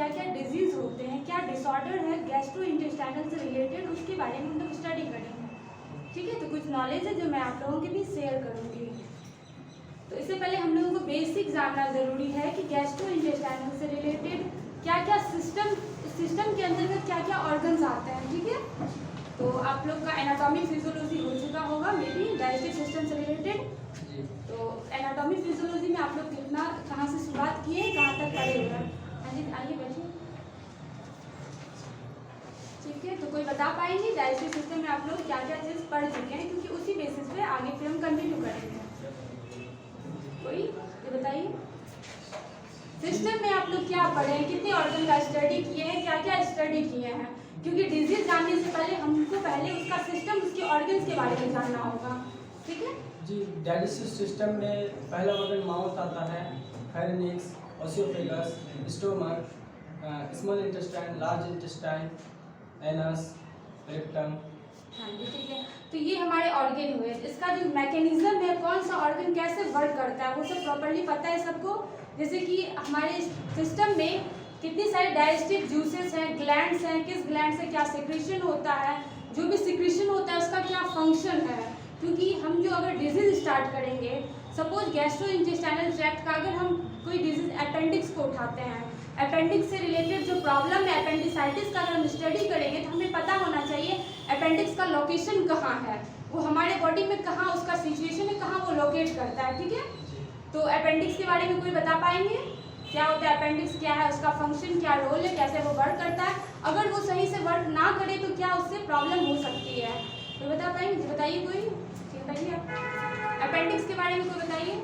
क्या क्या डिजीज़ होते हैं, क्या डिसऑर्डर है गैस्ट्रोइंटेस्टाइनल से रिलेटेड, उसके बारे में हम लोग स्टडी करेंगे। ठीक है, तो कुछ नॉलेज है जो मैं आप लोगों के भी शेयर करूँगी। तो इससे पहले हम लोगों को बेसिक जानना ज़रूरी है कि गैस्ट्रोइंटेस्टाइनल से रिलेटेड क्या क्या सिस्टम के अंतर्गत क्या क्या ऑर्गन्स आते हैं। ठीक है, तो आप लोग का एनाटॉमी फिजियोलॉजी हो चुका होगा मे बी डाइजेस्टिव सिस्टम से रिलेटेड। तो एनाटॉमी फिजियोलॉजी में आप लोग कितना कहाँ से शुरुआत किए, कहाँ तक पढ़े हुए हैं? हाँ जी, आइए बैठिए। ठीक है, तो कोई बता पाएंगे डाइजेस्टिव सिस्टम में आप लोग क्या क्या चीज़ पढ़ चुके हैं, क्योंकि उसी बेसिस पे आगे फिर हम कंटिन्यू करेंगे। कोई ये बताइए, सिस्टम में आप लोग क्या पढ़े हैं, कितने ऑर्गन का स्टडी किए हैं, क्या क्या स्टडी किए हैं? क्योंकि डिजीज जानने से पहले हमको पहले उसका सिस्टम, उसके ऑर्गन्स के बारे में जानना होगा। ठीक है जी, डाइजेस्टिव सिस्टम में पहला ऑर्गन माउथ आता है, pharynx, ओसियोफेगस, stomach, small intestine, large intestine, anus, rectum. हाँ जी, ठीक है, तो ये हमारे ऑर्गन हुए। इसका जो मैकेनिज्म है, कौन सा ऑर्गन कैसे वर्क करता है, वो सब प्रॉपर्ली पता है सबको। जैसे कि हमारे सिस्टम में कितनी सारी डाइजेस्टिव जूसेस हैं, ग्लैंड्स हैं, किस ग्लैंड से क्या सिक्रीशन होता है, जो भी सिक्रीशन होता है उसका क्या फंक्शन है। क्योंकि हम जो अगर डिजीज स्टार्ट करेंगे, सपोज गैस्ट्रोइंटेस्टाइनल ट्रैक्ट का अगर हम कोई डिजीज अपेंडिक्स को उठाते हैं, अपेंडिक्स से रिलेटेड जो प्रॉब्लम है अपेंडिसाइटिस का अगर हम स्टडी करेंगे तो हमें पता होना चाहिए अपेंडिक्स का लोकेशन कहाँ है, वो हमारे बॉडी में कहाँ उसका सिचुएशन है, कहाँ वो लोकेट करता है। ठीक है, तो अपेंडिक्स के बारे में कोई बता पाएंगे क्या होता है अपेंडिक्स, क्या है उसका फंक्शन, क्या रोल है, कैसे वो वर्क करता है? अगर वो सही से वर्क ना करे तो क्या उससे प्रॉब्लम हो सकती है, तो बता पाएंगे? बताइए कोई, बताइए आप अपेंडिक्स के बारे में कोई बताइए।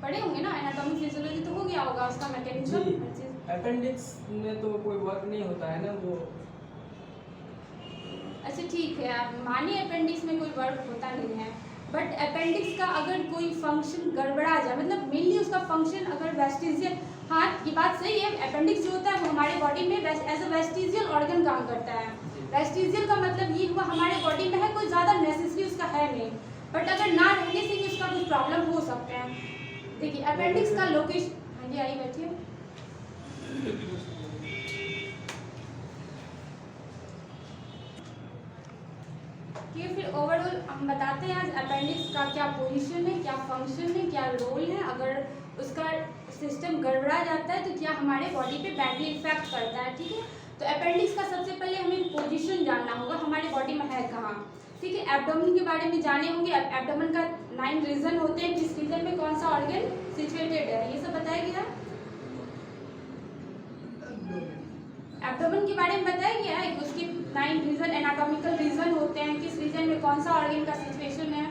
पढ़े होंगे ना, एनाटॉमी फिजियोलॉजी तो हो गया होगा, उसका मैकेनिज्म। अपेंडिक्स में तो कोई वर्क नहीं होता है ना वो। अच्छा ठीक है, आप मानिए अपेंडिक्स में कोई वर्क होता नहीं है, बट अपेंडिक्स का अगर कोई फंक्शन गड़बड़ा जाए, मतलब मेनली उसका फंक्शन अगर वेस्टिजियल, हाँ ये बात सही है, अपेंडिक्स जो होता है वो हमारे बॉडी में एज अ वेस्टिजियल ऑर्गन काम करता है। वेस्टिजियल का मतलब ये हुआ हमारे बॉडी में है, कोई ज़्यादा नेसेसरी उसका है नहीं, बट अगर ना रहने से भी उसका कुछ प्रॉब्लम हो सकते हैं। देखिए अपेंडिक्स का लोकेशन, हाँ जी आइए बैठिए। कि फिर ओवरऑल हम बताते हैं आज अपेंडिक्स का क्या पोजीशन है, क्या फंक्शन है, क्या रोल है, अगर उसका सिस्टम गड़बड़ा जाता है तो क्या हमारे बॉडी पे बैडली इफेक्ट करता है। ठीक है, तो अपेंडिक्स का सबसे पहले हमें पोजीशन जानना होगा, हमारे बॉडी में है कहाँ। ठीक है, एब्डोमेन के बारे में जाने होंगे, एब्डोमेन का 9 रीजन होते हैं, किस रीजन में कौन सा ऑर्गन सिचुएटेड है, ये सब बताया गया। एब्डोमेन के बारे में बताया गया है कि उसके 9 रीजन एनाटॉमिकल रीजन होते हैं, किस रीजन में कौन सा ऑर्गन का सिचुएशन है,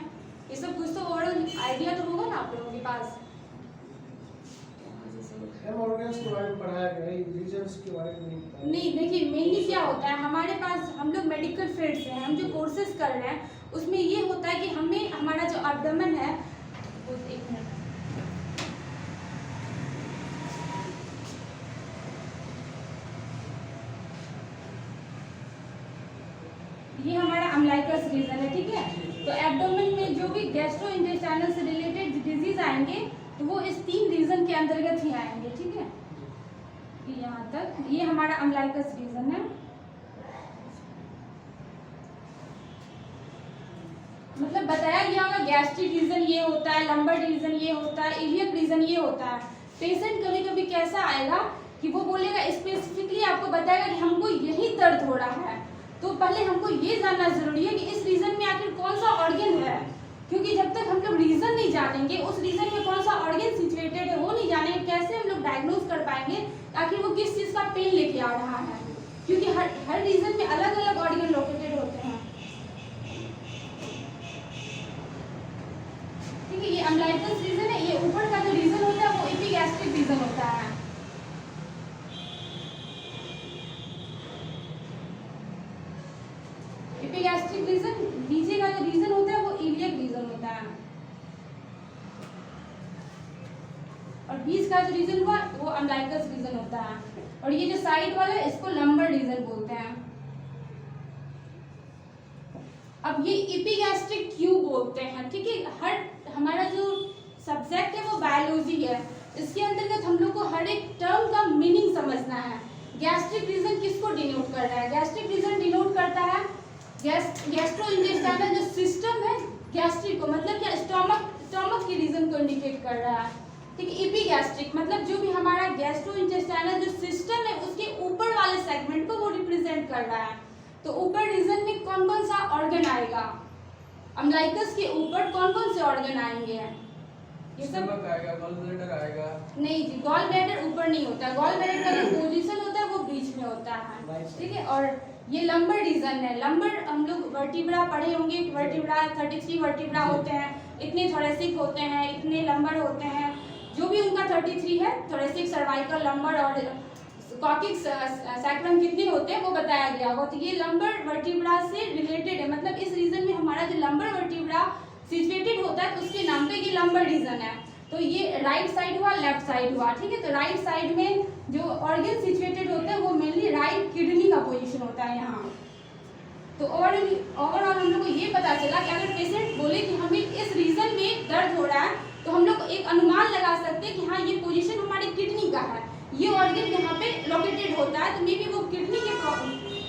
ये सब कुछ तो ओवरऑल आइडिया तो होगा ना आप लोगों के पास। ऑर्गन्स के बारे में पढ़ाया गया है, रीजन्स के बारे में नहीं, देखिए मेनली क्या होता है हमारे पास, हम लोग मेडिकल फील्ड से हैं, हम जो कोर्सेज कर रहे हैं उसमें ये होता है कि हमें हमारा जो एब्डोमेन है, एक मिनट, ये हमारा अम्लाइकस रीजन है। ठीक है, तो एब्डोमेन में जो भी गैस्ट्रोइंटेस्टाइनल से रिलेटेड डिजीज आएंगे तो वो इस 3 रीजन के अंतर्गत ही आएंगे। ठीक है, यहाँ तक ये हमारा अम्लाइकस रीजन है, मतलब बताया गया होगा गैस्ट्रिक रीजन ये होता है, लंबर रीजन ये होता है, इलियक रीजन ये होता है। पेशेंट कभी कभी कैसा आएगा कि वो बोलेगा स्पेसिफिकली आपको बताएगा कि हमको यही दर्द हो रहा है, तो पहले हमको ये जानना जरूरी है कि इस रीजन में आखिर कौन सा ऑर्गन है, क्योंकि जब तक हम लोग रीजन नहीं जानेंगे, उस रीजन में कौन सा ऑर्गन सिचुएटेड है वो नहीं जानेंगे, कैसे हम लोग डायग्नोज कर पाएंगे आखिर वो किस चीज़ का पेन लेके आ रहा है, क्योंकि हर रीजन में अलग अलग ऑर्गन लोकेटेड होते हैं। ठीक है, ये अम्लाइकस रीजन है, ये ऊपर का जो रीजन होता है वो एपिगैस्ट्रिक रीजन होता है। एपिगैस्ट्रिक रीजन, नीचे का जो रीजन होता है वो इलियक रीजन होता है, और बीच का जो रीजन हुआ वो अम्लाइकस रीजन होता है, और ये जो साइड वाला है इसको लंबर रीजन बोलते हैं। अब ये एपिगैस्ट्रिक क्यों बोलते हैं, ठीक है, हर हमारा जो सब्जेक्ट है वो बायोलॉजी है। इसके अंतर्गत हम लोग को हर एक टर्म का मीनिंग समझना है। गैस्ट्रिक रीजन किसको डिनोट कर रहा है? गैस्ट्रिक रीजन डिनोट करता है गैस्ट्रोइंटेस्टाइनल जो सिस्टम है, गैस्ट्रिक को मतलब क्या, स्टोमक की रीजन को इंडिकेट कर रहा है। ठीक है, इपीगैस्ट्रिक मतलब जो भी हमारा गैस्ट्रोइंटेस्टाइनल जो सिस्टम है उसके ऊपर वाले सेगमेंट को वो रिप्रेजेंट कर रहा है। तो ऊपर रीजन में कौन कौन सा ऑर्गन आएगा? अम्लाइकस के ऊपर कौन कौन से ऑर्गन आएंगे? ये सब आएगा, गॉल ब्लैडर आएगा। नहीं जी, गॉल ब्लैडर ऊपर नहीं होता है, गॉल ब्लैडर का जो पोजीशन होता है वो बीच में होता है। ठीक है, और ये लंबर रीजन है। लंबर हम लोग वर्टिब्रा पढ़े होंगे, वर्टिब्रा 33 वर्टिब्रा होते हैं, इतने थोरेसिक होते हैं, इतने लंबर होते हैं। जो भी उनका 33 है, थोरेसिक, सर्वाइकल, लंबर और कॉकिक सैक्रम कितने होते हैं वो बताया गया होगा। तो ये लंबर वर्टिब्रा से रिलेटेड है, मतलब इस रीजन में हमारा जो लंबर वर्टिब्रा सिचुएटेड होता है तो उसके नाम पे ये लंबर रीजन है। तो ये राइट साइड हुआ, लेफ्ट साइड हुआ। ठीक है, तो राइट साइड में जो ऑर्गन सिचुएटेड होते हैं वो मेनली राइट किडनी का पोजीशन होता है यहाँ। तो ओवरऑल हम लोग को ये पता चला कि अगर पेशेंट बोले कि हमें इस रीजन में दर्द हो रहा है तो हम लोग एक अनुमान लगा सकते हैं कि हाँ ये पोजीशन हमारे किडनी का है, ये ऑर्गन यहाँ पे लोकेटेड होता है। तो मे बी वो किडनी के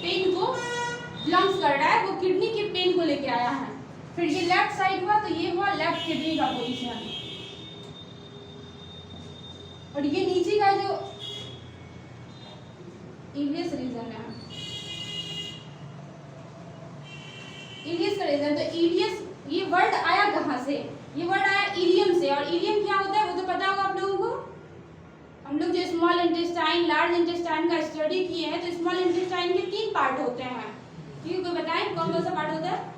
पेन को बिलोंग्स कर रहा है, वो किडनी के पेन को लेके आया है। फिर ये लेफ्ट साइड हुआ, तो ये हुआ लेफ्ट किडनी का पोजीशन। और ये नीचे का जो इलियस रीजन है, इलियस का रीजन, तो इलियस ये वर्ड आया कहाँ से? ये वर्ड आया इलियम से। और इलियम क्या होता है वो तो पता होगा आप लोगों को। हम लोग जो स्मॉल इंटेस्टाइन, लार्ज इंटेस्टाइन का स्टडी किए हैं, तो स्मॉल इंटेस्टाइन के 3 पार्ट होते हैं। ठीक है, कोई बताएं कौन कौन सा पार्ट होता है?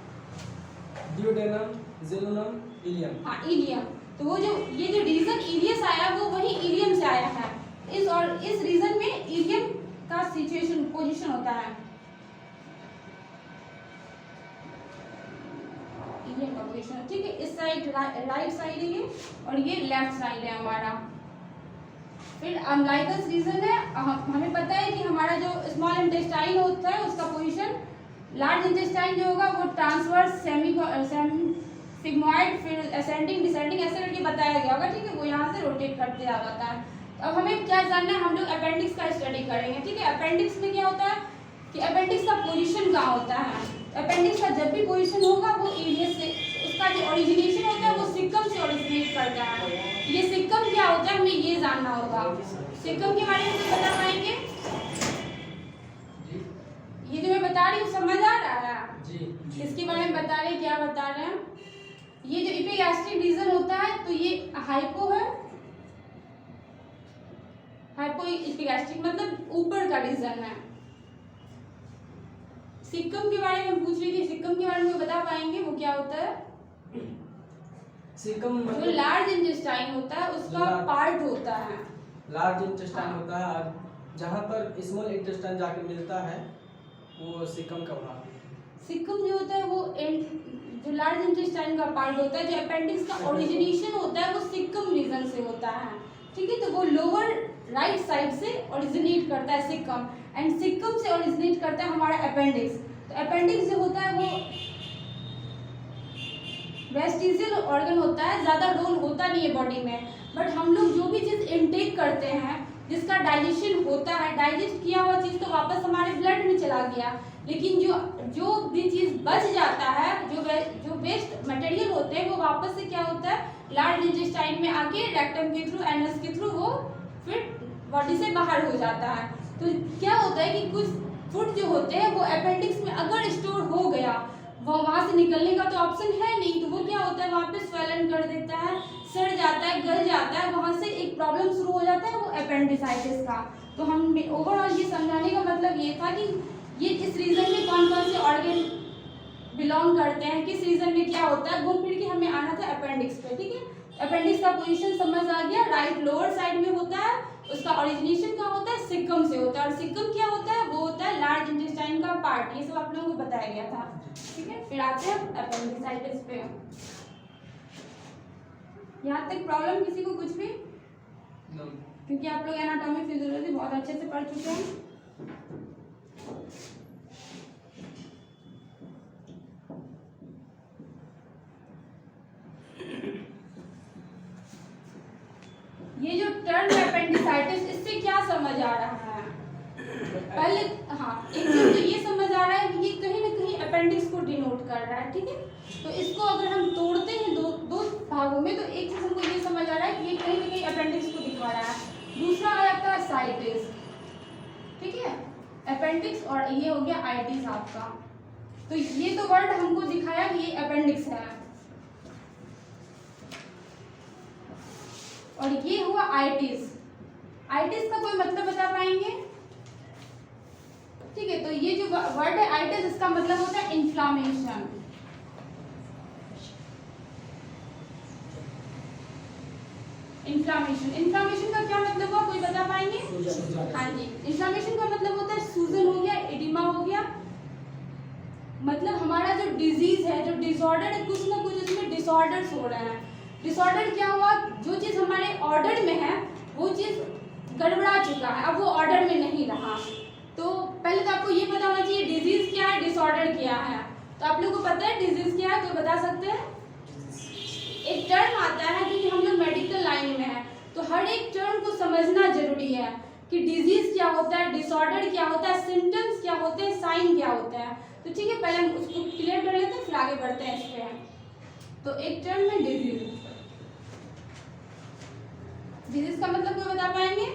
Duodenum, jejunum, ileum. हाँ, इलियम। तो वो जो ये जो रीजन इलियस आया वो वही इलियम से आया है। इस रीजन में इलियम का सिचुएशन पोजीशन होता है, इलियम का पोजीशन। ठीक है, इस साइड राइट साइड है ये, और ये लेफ्ट साइड है हमारा। फिर अम्लाइकस रीजन है। हमें पता है कि हमारा जो स्मॉल इंटेस्टाइन होता है उसका पोजीशन, लार्ज इंटेस्टाइन जो होगा वो ट्रांसवर्स, सिग्मॉइड, फिर असेंडिंग, डिसेंडिंग ऐसे करके बताया गया होगा। ठीक है, वो यहाँ से रोटेट करते आ जाता है। अब हमें क्या जानना है, हम लोग अपेंडिक्स का स्टडी करेंगे। ठीक है, अपेंडिक्स में क्या होता है कि अपेंडिक्स का पोजीशन कहाँ होता है। अपेंडिक्स का जब भी पोजीशन होगा वो इलियस से, उसका जो ओरिजिनेशन होता है वो सिक्कम से ओरिजिनेट करता है। ये सिक्कम क्या होता है हमें ये जानना होगा। सिक्कम के बारे में बता पाएंगे? ये जो मैं बता रही हूँ समझ आ रहा है? जी। इसके बारे में बता रहे, क्या बता रहे हैं? ये जो इपीगैस्ट्रिक रीजन होता है तो ये हाइपो है, हाइपो इपीगैस्ट्रिक मतलब ऊपर का रीजन है। सिक्कम के बारे में पूछ रही थी, सिक्कम के बारे में बता पाएंगे वो क्या होता है? सिक्कम मतलब जो लार्ज इंटेस्टाइन होता है उसका पार्ट होता है। लार्ज इंटेस्टाइन होता है, और जहाँ पर स्मॉल इंटेस्टाइन जाके मिलता है वो सिक्कम का भाग है। सिक्कम जो होता है वो जो लार्ज इंटेस्टाइन का पार्ट होता है, जो अपेंडिक्स का ओरिजिनेशन होता है वो सिक्कम रीजन से होता है। ठीक है, तो वो लोअर राइट साइड से ओरिजिनेट करता है सिक्कम, एंड सिक्कम से ओरिजिनेट करता है हमारा अपेंडिक्स। तो अपेंडिक्स जो होता है वो वेस्टिजियल ऑर्गन होता है, ज़्यादा रोल होता नहीं है बॉडी में, बट हम लोग जो भी चीज़ इनटेक करते हैं जिसका डाइजेशन होता है, डाइजेस्ट किया हुआ चीज़ तो वापस हमारे ब्लड में चला गया, लेकिन जो भी चीज़ बच जाता है, जो वेस्ट मटेरियल होते हैं वो वापस से क्या होता है लार्ज इंटेस्टाइन में आके रेक्टम के थ्रू, एनस के थ्रू वो फिर बॉडी से बाहर हो जाता है। तो क्या होता है कि कुछ फूड जो होते हैं वो अपेंडिक्स में अगर स्टोर हो गया, वो वहाँ से निकलने का तो ऑप्शन है नहीं, तो वो क्या होता है वहाँ पे स्वेलन कर देता है, सड़ जाता है, गल जाता है, वहाँ से एक प्रॉब्लम शुरू हो जाता है वो अपेंडिसाइटिस का। तो हम ओवरऑल ये समझाने का मतलब ये था कि ये इस रीजन में कौन कौन से ऑर्गन बिलोंग करते हैं, किस रीजन में क्या होता है, घूम फिर के हमें आना था अपेंडिक्स पे। ठीक है, अपेंडिक्स का पोजीशन समझ आ गया, राइट लोअर साइड में होता है, उसका ओरिजिनेशन कहाँ होता है, सिक्कम से होता है, और सिक्कम क्या होता है वो होता है लार्ज इंटेस्टाइन का पार्ट। ये सब आप लोगों को बताया गया था। ठीक है, फिर आते हैं अपेंडिसाइटिस पे। यहाँ तक प्रॉब्लम किसी को कुछ भी? क्योंकि आप लोग एनाटॉमी फिजियोलॉजी बहुत अच्छे से पढ़ चुके हैं। टर्म अपेंडिसाइटिस, इससे क्या समझ आ रहा है? पहले हाँ, एक चीज तो ये समझ आ रहा है कि ये कहीं ना कहीं अपेंडिक्स को डिनोट कर रहा है, ठीक है। तो इसको अगर हम तोड़ते हैं दो भागों में, तो एक चीज हमको ये समझ आ रहा है कि ये कहीं ना कहीं अपेंडिक्स को दिखा रहा है। दूसरा आ जाता है साइटिस, ठीक है, अपेंडिक्स, और ये हो गया आइटिस आपका। तो ये तो वर्ड हमको दिखाया कि ये अपेंडिक्स है, और ये हुआ आइटिस। आइटिस का कोई मतलब बता पाएंगे? ठीक है, तो ये जो वर्ड है आइटिस, इसका मतलब होता है इन्फ्लामेशन। इन्फ्लामेशन का क्या मतलब हुआ, कोई बता पाएंगे? हाँ जी, इन्फ्लामेशन का मतलब होता है सूजन हो गया, एडिमा हो गया। मतलब हमारा जो डिजीज है, जो डिसऑर्डर है, कुछ ना कुछ इसमें डिसऑर्डर्स हो रहे हैं। डिसऑर्डर क्या हुआ, जो चीज हमारे ऑर्डर में है वो चीज गड़बड़ा चुका है, अब वो ऑर्डर में नहीं रहा। तो पहले तो आपको ये पता होना चाहिए डिजीज क्या है, डिसऑर्डर क्या है। तो आप लोगों को पता है डिजीज क्या है, कोई बता सकते हैं? एक टर्म आता है, क्योंकि हम लोग मेडिकल लाइन में है, तो हर एक टर्म को समझना जरूरी है कि डिजीज क्या होता है, डिसऑर्डर क्या होता है, सिम्टम्स क्या होते हैं, साइन क्या होता है। तो ठीक है, पहले हम उसको क्लियर कर लेते हैं, फिर आगे बढ़ते हैं इस पे। तो एक टर्म में डिजीज का मतलब कोई बता पाएंगे?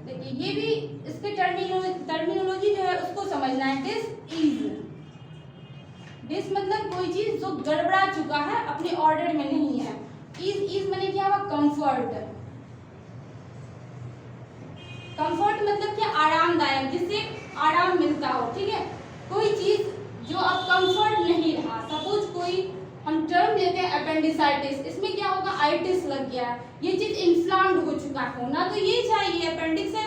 देखिए, ये भी इसके टर्मिनोलॉजी जो है उसको समझना है। डिस मतलब कोई चीज जो गड़बड़ा चुका है, अपने ऑर्डर में नहीं है। इज माने क्या हुआ, कंफर्ट। कंफर्ट मतलब क्या, आरामदायक, जिससे आराम मिलता हो, ठीक है। कोई चीज जो अब कंफर्ट नहीं रहा, सपोज कोई हम टर्म लेते हैं अपेंडिसाइटिस, इसमें क्या होगा, आइटिस लग गया, ये चीज इन्फ्लाम्ड हो चुका है, होना तो ये चाहिए, अपेंडिक्स है,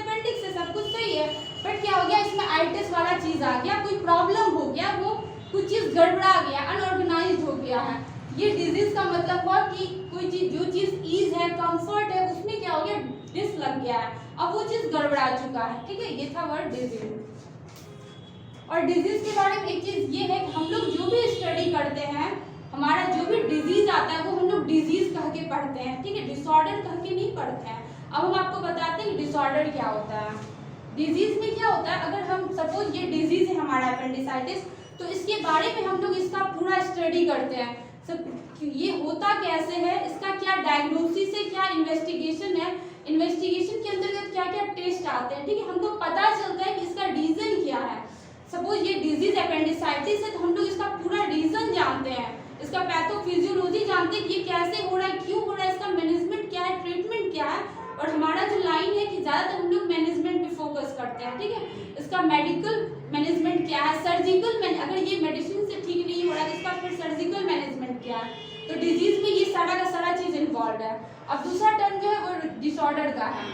सब कुछ सही है, बट क्या हो गया, इसमें आइटिस वाला चीज आ गया, कोई प्रॉब्लम हो गया, वो कुछ चीज गड़बड़ा गया, अनऑर्गेनाइज्ड हो गया है। ये डिजीज का मतलब हुआ कि कोई चीज, जो चीज ईज है, कंफर्ट है, उसमें क्या हो गया, डिस लग गया है, अब वो चीज गड़बड़ा चुका है, ठीक है। ये था वर्ड डिजीज। और डिजीज के बारे में एक चीज ये है कि हम लोग जो भी स्टडी करते हैं, हमारा जो भी डिजीज आता है वो हम लोग डिजीज कह के पढ़ते हैं, ठीक है, डिसऑर्डर कह के नहीं पढ़ते हैं। अब हम आपको बताते हैं कि डिसऑर्डर क्या होता है। डिजीज में क्या होता है, अगर हम सपोज ये डिजीज है हमारा अपेंडिसाइटिस, तो इसके बारे में हम लोग इसका पूरा स्टडी करते हैं, सब ये होता कैसे है, इसका क्या डायग्नोसिस है, क्या इन्वेस्टिगेशन है, इन्वेस्टिगेशन के अंतर्गत क्या क्या टेस्ट आते हैं, ठीक है, हमको पता चलता है कि इसका रीजन क्या है। सपोज ये डिजीज अपेंडिसाइटिस है, तो हम लोग इसका पूरा रीजन जानते हैं, इसका पैथोफिजियोलॉजी जानते हैं कि ये कैसे हो रहा है, क्यों हो रहा है, इसका मैनेजमेंट क्या है, ट्रीटमेंट क्या है। और हमारा जो लाइन है कि ज्यादातर हम लोग मैनेजमेंट पे फोकस करते हैं, ठीक है, इसका मेडिकल मैनेजमेंट क्या है, सर्जिकल अगर ये मेडिसिन से ठीक नहीं हो रहा है तो इसका फिर सर्जिकल मैनेजमेंट क्या है। तो डिजीज में ये सारा का सारा चीज इन्वॉल्व है। अब दूसरा टर्म जो है वो डिसऑर्डर का है।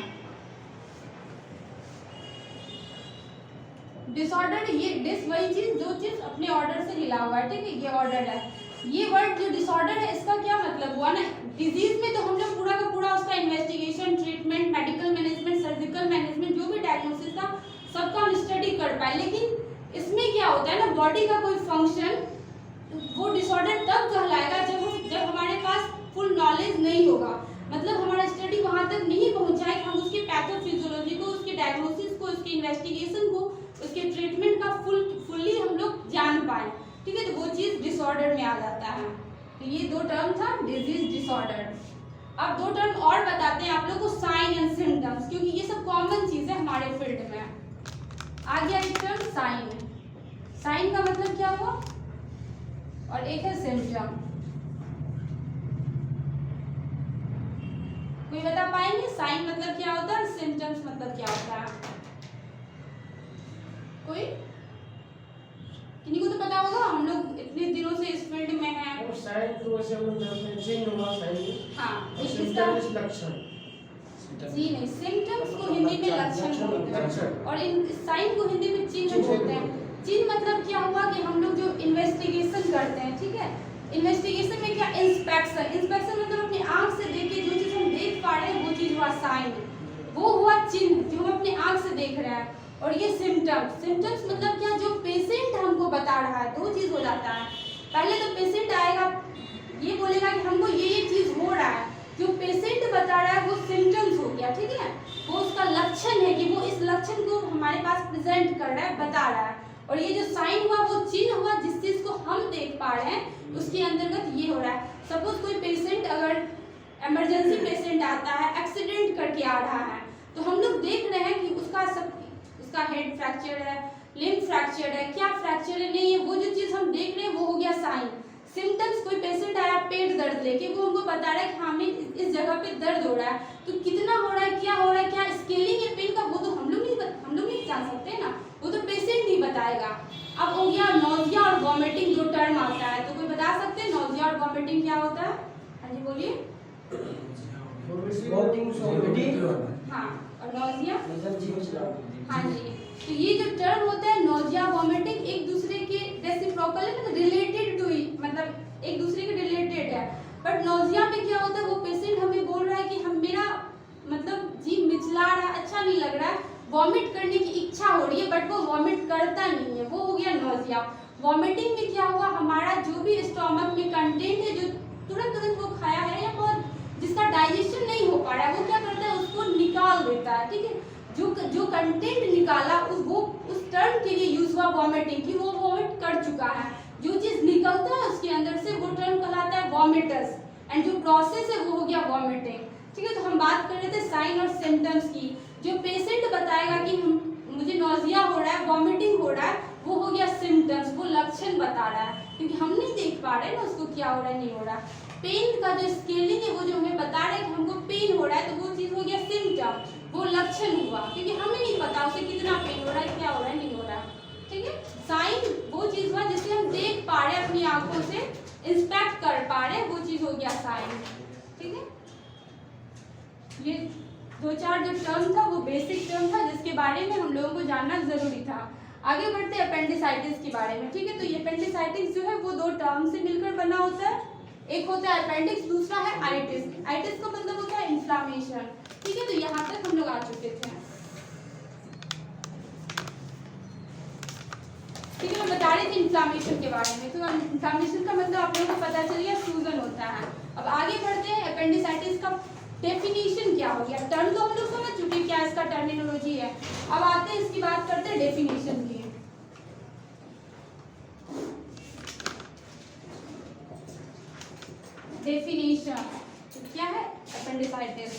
डिसऑर्डर, ये डिस वही चीज जो चीज अपने ऑर्डर से हिला हुआ है, ठीक है, ये ऑर्डर है। ये वर्ड जो डिसऑर्डर है, इसका क्या मतलब हुआ ना, डिजीज में तो हम लोग पूरा का पूरा उसका investigation, treatment, medical management, surgical management, जो भी डायग्नोसिस था सबका हम स्टडी कर पाए। लेकिन इसमें क्या होता है ना, बॉडी का कोई फंक्शन, वो डिसऑर्डर तब कहलाएगा जब हमारे पास फुल नॉलेज नहीं होगा, मतलब हमारा स्टडी वहां तक नहीं पहुंचा है कि हम उसके पैथोफिजियोलॉजी को, उसके डायग्नोसिस को, उसके इन्वेस्टिगेशन को, उसके ट्रीटमेंट का फुल्ली हम लोग जान पाए, ठीक है, तो वो चीज डिसऑर्डर में आ जाता है। तो ये दो टर्म था, डिजीज, डिसऑर्डर। अब दो टर्म और बताते हैं आप लोग को, साइन एंड सिम्टम्स, क्योंकि ये सब कॉमन चीज है हमारे फील्ड में। आ गया एक टर्म साइन। साइन का मतलब क्या हुआ, और एक है सिम्टम। कोई बता पाएंगे साइन मतलब क्या होता है, सिम्टम्स मतलब क्या होता है? कोई किन्हीं को तो पता होगा, हम लोग इतने दिनों से इस फील्ड में हैं। और साइन तो वैसे हम लोग जानते हैं, चिन्ह हुआ साइन। हाँ, इसका लक्षण। जी नहीं, सिम्टम्स को हिंदी में लक्षण बोलते हैं, और इन साइन को हिंदी में चिन्ह बोलते हैं। चिन्ह मतलब क्या हुआ कि हम लोग जो इन्वेस्टिगेशन करते हैं, ठीक है, इन्वेस्टिगेशन में क्या, इंस्पेक्शन मतलब अपनी आंख से देखे जो चीज हम देख पा रहे हैं वो चीज हुआ साइन, वो हुआ चिन्ह जो हम अपनी आंख से देख रहे हैं। और ये सिम्टम्स मतलब क्या, जो पेशेंट हमको बता रहा है, दो चीज हो जाता है। पहले तो पेशेंट आएगा, ये बोलेगा कि हमको ये चीज हो रहा है, जो पेशेंट बता रहा है वो सिम्टम्स गया, ठीक है। वो उसका लक्षण है कि वो इस लक्षण को हमारे पास प्रेजेंट कर रहा है, बता रहा है। और ये जो साइन हुआ वो चिन्ह हुआ जिस चीज को हम देख पा रहे हैं, उसके अंतर्गत ये हो रहा है। सपोज कोई पेशेंट अगर इमरजेंसी पेशेंट आता है, एक्सीडेंट करके आ रहा है, तो हम लोग देख रहे हैं कि उसका हेड फ्रैक्चर है, लिम्ब फ्रैक्चर है, क्या फ्रैक्चर है नहीं है, वो जो चीज हम देख रहे हैं वो हो गया साइन। सिम्टम्स, कोई पेशेंट आया पेट दर्द लेके, वो हमको बता रहा है कि हमें इस जगह पे दर्द हो रहा है, तो कितना हो रहा है, क्या हो रहा है, क्या स्केलिंग है पेन का, वो तो हम लोग नहीं जान सकते ना, वो तो पेशेंट ही बताएगा। अब हो गया नोजिया और वॉमिटिंग, जो टर्म आता है, तो कोई बता सकते हैं नोजिया और वॉमिटिंग क्या होता है? हाँ जी बोलिए। हाँ, और नोजिया? हाँ जी। तो ये जो टर्म होता है नोजिया वॉमिटिंग, एक दूसरे के रेसिप्रोकल है, मतलब रिलेटेड टू, मतलब एक दूसरे के रिलेटेड है। बट नोजिया में क्या होता है, वो पेशेंट हमें बोल रहा है कि हम मेरा मतलब जीभ मिचला रहा है, अच्छा नहीं लग रहा है, वॉमिट करने की इच्छा हो रही है, बट वो वॉमिट करता नहीं है, वो हो गया नोजिया। वॉमिटिंग में क्या हुआ, हमारा जो भी स्टोमक में कंटेंट है, जो तुरंत वो खाया है या बहुत जिसका डाइजेशन नहीं हो पा रहा है, वो क्या करता है, उसको निकाल देता है, ठीक है। जो कंटेंट निकाला उस टर्म के लिए यूज हुआ वॉमिटिंग, कि वो वॉमिट कर चुका है। जो चीज निकलता है उसके अंदर से वो टर्म कहलाता है वॉमिटस, एंड जो प्रोसेस है वो हो गया वॉमिटिंग, ठीक है। तो हम बात कर रहे थे साइन और सिम्टम्स की। जो पेशेंट बताएगा कि मुझे नोजिया हो रहा है, वॉमिटिंग हो रहा है, वो हो गया सिम्टम्स, वो लक्षण बता रहा है, क्योंकि हम नहीं देख पा रहे ना उसको क्या हो रहा है, नहीं हो रहा। पेन का जो स्केलिंग है, वो जो हमें बता रहा है कि हमको पेन हो रहा है, तो वो चीज हो गया सिम्टम, वो लक्षण हुआ, क्योंकि हमें नहीं पता उसे कितना पेन हो रहा है, क्या हो रहा है, नहीं हो रहा, ठीक है। साइन वो चीज हुआ जिसे हम देख पा रहे हैं, अपनी आंखों से इंस्पेक्ट कर पा रहे हैं, वो चीज हो गया साइन, ठीक है। ये दो चार जो टर्म था वो बेसिक टर्म था, जिसके बारे में हम लोगों को जानना जरूरी था। आगे बढ़ते हैं अपेंडिसाइटिस के बारे में, ठीक है। तो ये अपेंडिसाइटिस जो है वो दो टर्म से मिलकर बना होता है, एक होता है अपेंडिक्स, दूसरा है आइटिस। आइटिस का मतलब होता है इन्फ्लामेशन, ठीक है। तो यहाँ तक हम लोग आ चुके थे, ठीक है। मैं बता रही थी इन्फ्लामेशन के बारे में, तो इन्फ्लामेशन का मतलब आप लोगों को पता चल गया, सूजन होता है। अब आगे बढ़ते हैं, अपेंडिसाइटिस का डेफिनेशन क्या हो गया। टर्म तो हम लोग समझ चुके क्या इसका टर्मिनोलॉजी है, अब आते हैं इसकी बात करते हैं डेफिनेशन की। डेफिनेशन क्या है अपेंडिसाइटिस,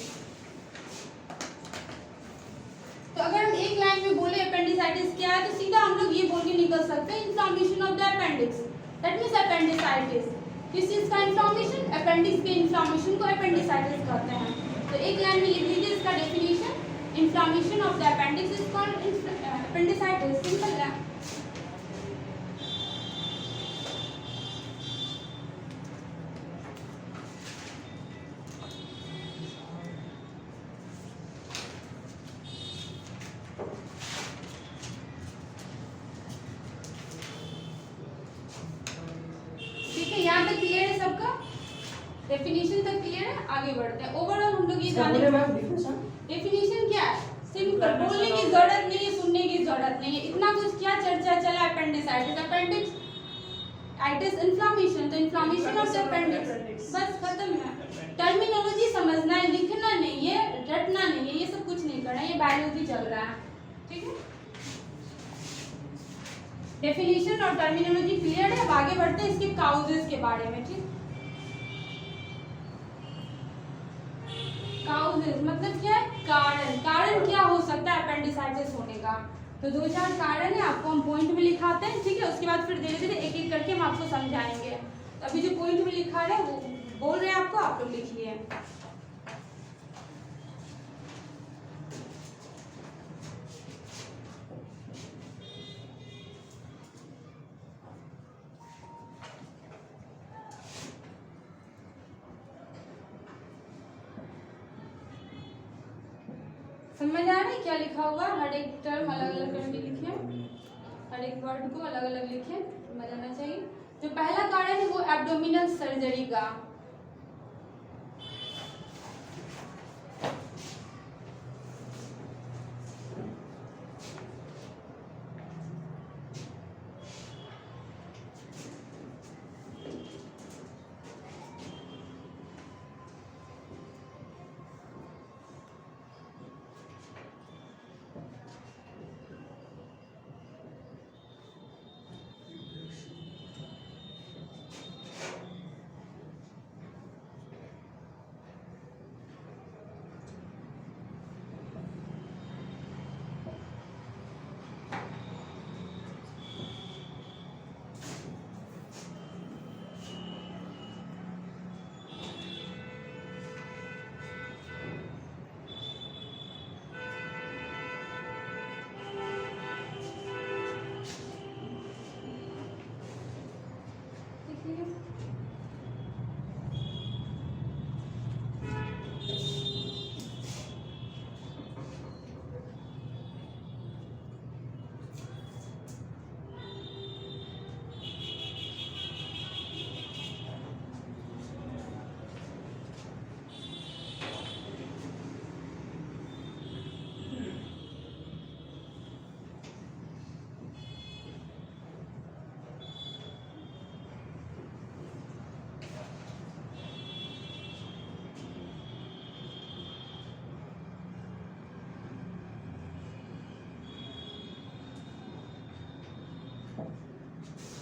तो अगर हम एक लाइन में बोले अपेंडिसाइटिस क्या है, तो सीधा हम लोग ये बोल के निकल सकते हैं, inflammation of the appendix, that means appendicitis. किस चीज का इन्फ्लामेशन, अपेंडिक्स के इन्फ्लामेशन को अपेंडिसाइटिस कहते हैं। तो एक लाइन में लिख लीजिए इसका definition, inflammation of the appendix is called appendicitis, simple है। यहाँ तक क्लियर है सबका, डेफिनेशन तक क्लियर है। आगे बढ़ते हैं, ओवरऑल हम लोग ये जाने डेफिनेशन क्या है, सिंपल, बोलने की जरूरत नहीं है, सुनने की जरूरत नहीं है, इतना कुछ क्या चर्चा चला, अपेंडिसाइटिस, अपेंडिक्स आइटिस इन्फ्लामेशन, तो इन्फ्लामेशन ऑफ द अपेंडिक्स, बस खत्म है। टर्मिनोलॉजी समझना है, लिखना नहीं है, रटना नहीं है, ये सब कुछ नहीं करना है, ये बायोलॉजी चल रहा है, ठीक है। डेफिनेशन और टर्मिनोलॉजी क्लियर है। अब आगे बढ़ते हैं इसके काउजेस के बारे में, ठीक। काउजेस मतलब क्या है, कारण। कारण क्या हो सकता है अपेंडिसाइटिस होने का, तो दो चार कारण है, आपको हम पॉइंट में लिखाते हैं, ठीक है। उसके बाद फिर धीरे धीरे एक एक करके हम आपको समझाएंगे। तो अभी जो पॉइंट में लिखा रहे हैं वो बोल रहे हैं आपको, आप लोग लिखिए। समझ आ रहा है क्या लिखा हुआ, हर एक टर्म अलग अलग करके लिखे, हर एक वर्ड को अलग अलग लिखे, समझ आना चाहिए। जो पहला कारण है वो एब्डोमिनल सर्जरी का,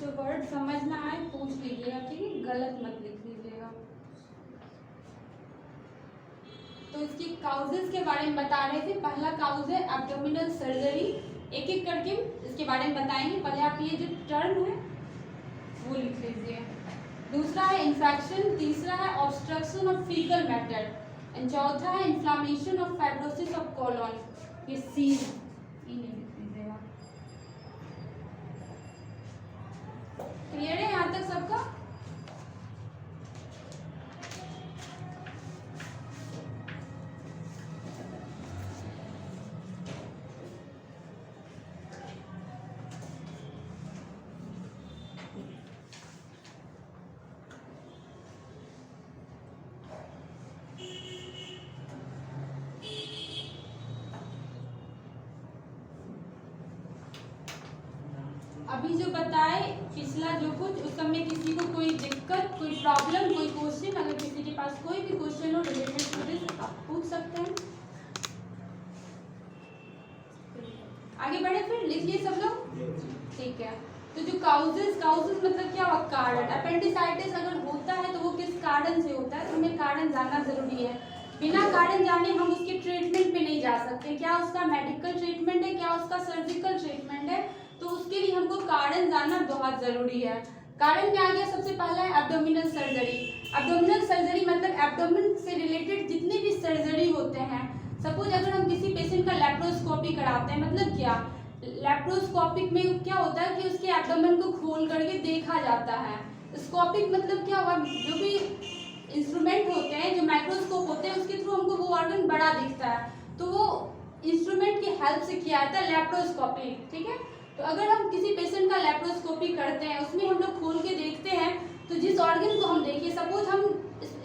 जो वर्ड समझ ना आए पूछ लीजिएगा, ठीक है, गलत मत लिख लीजिएगा। तो इसकी काउजेस के बारे में बता रहे थे। पहला काउज है एब्डोमिनल सर्जरी। एक एक करके इसके बारे में बताएंगे। पहले आप ये जो टर्म है वो लिख लीजिए। दूसरा है इन्फेक्शन, तीसरा है obstruction of faecal matter, and चौथा है inflammation of fibrosis of colon. ये सी लिख लीजिएगा। क्लियर है यहाँ तक सबका? अभी जो बताए पिछला जो कुछ, उस सब में किसी को कोई दिक्कत, कोई प्रॉब्लम, कोई क्वेश्चन, अगर किसी के पास कोई भी क्वेश्चन हो रिलेटेड टू दिस आप पूछ सकते हैं। आगे बढ़े फिर, लिखिए सब लोग, ठीक है। तो जो काउजेस मतलब क्या हुआ? कारण। अपेंडिसाइटिस अगर होता है तो वो किस कारण से होता है, तो हमें कारण जानना जरूरी है। बिना कारण जाने हम उसके ट्रीटमेंट पे नहीं जा सकते। क्या उसका मेडिकल ट्रीटमेंट है, क्या उसका सर्जिकल ट्रीटमेंट है, तो उसके लिए हमको कारण जानना बहुत जरूरी है। कारण में आ गया सबसे पहला है एब्डोमिनल सर्जरी। एब्डोमिनल सर्जरी मतलब एब्डोमेन से रिलेटेड जितने भी सर्जरी होते हैं। सपोज अगर हम किसी पेशेंट का लैप्रोस्कोपी कराते हैं, मतलब क्या, लैप्रोस्कोपिक में क्या होता है कि उसके एब्डोमेन को खोल करके देखा जाता है। स्कोपिक मतलब क्या हुआ, जो भी इंस्ट्रूमेंट होते हैं, जो माइक्रोस्कोप होते हैं, उसके थ्रू हमको वो ऑर्गन बड़ा दिखता है, तो वो इंस्ट्रूमेंट की हेल्प से किया जाता है लैप्रोस्कोपी, ठीक है। तो अगर हम किसी पेशेंट का लैप्रोस्कोपी करते हैं, उसमें हम लोग खोल के देखते हैं, तो जिस ऑर्गन को हम देखिए, सपोज हम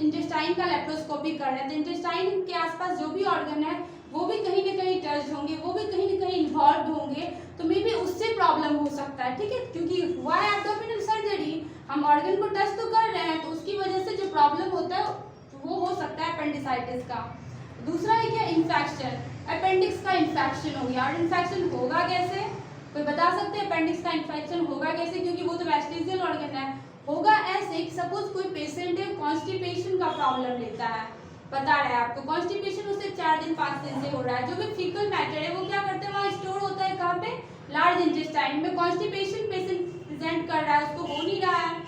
इंटेस्टाइन का लैप्रोस्कोपी कर रहे हैं, तो इंटेस्टाइन के आसपास जो भी ऑर्गन है वो भी कहीं ना कहीं टच होंगे, वो भी कहीं ना कहीं इन्वॉल्व होंगे, तो मे बी उससे प्रॉब्लम हो सकता है, ठीक है। क्योंकि हुआ है एब्डोमिनल सर्जरी, हम ऑर्गन को टच तो कर रहे हैं, तो उसकी वजह से जो प्रॉब्लम होता है वो हो सकता है अपेंडिसाइटिस का। दूसरा है क्या, इन्फेक्शन। अपेंडिक्स का इन्फेक्शन हो गया, और इन्फेक्शन होगा कैसे, कोई बता सकते हैं अपेंडिक्स का इन्फेक्शन होगा कैसे? क्योंकि वो तो वेस्टिजियल ऑर्गन है। होगा ऐसे कि सपोज कोई पेशेंट है, कॉन्स्टिपेशन का प्रॉब्लम लेता है, बता रहा है आपको कॉन्स्टिपेशन उससे 4 दिन 5 दिन से हो रहा है, जो भी फीकल मैटर है वो क्या करते हैं, वहाँ स्टोर होता है, कहाँ पे, लार्ज इंटेस्टाइन में। कॉन्स्टिपेशन पेशेंट प्रेजेंट कर रहा है, उसको हो नहीं रहा है,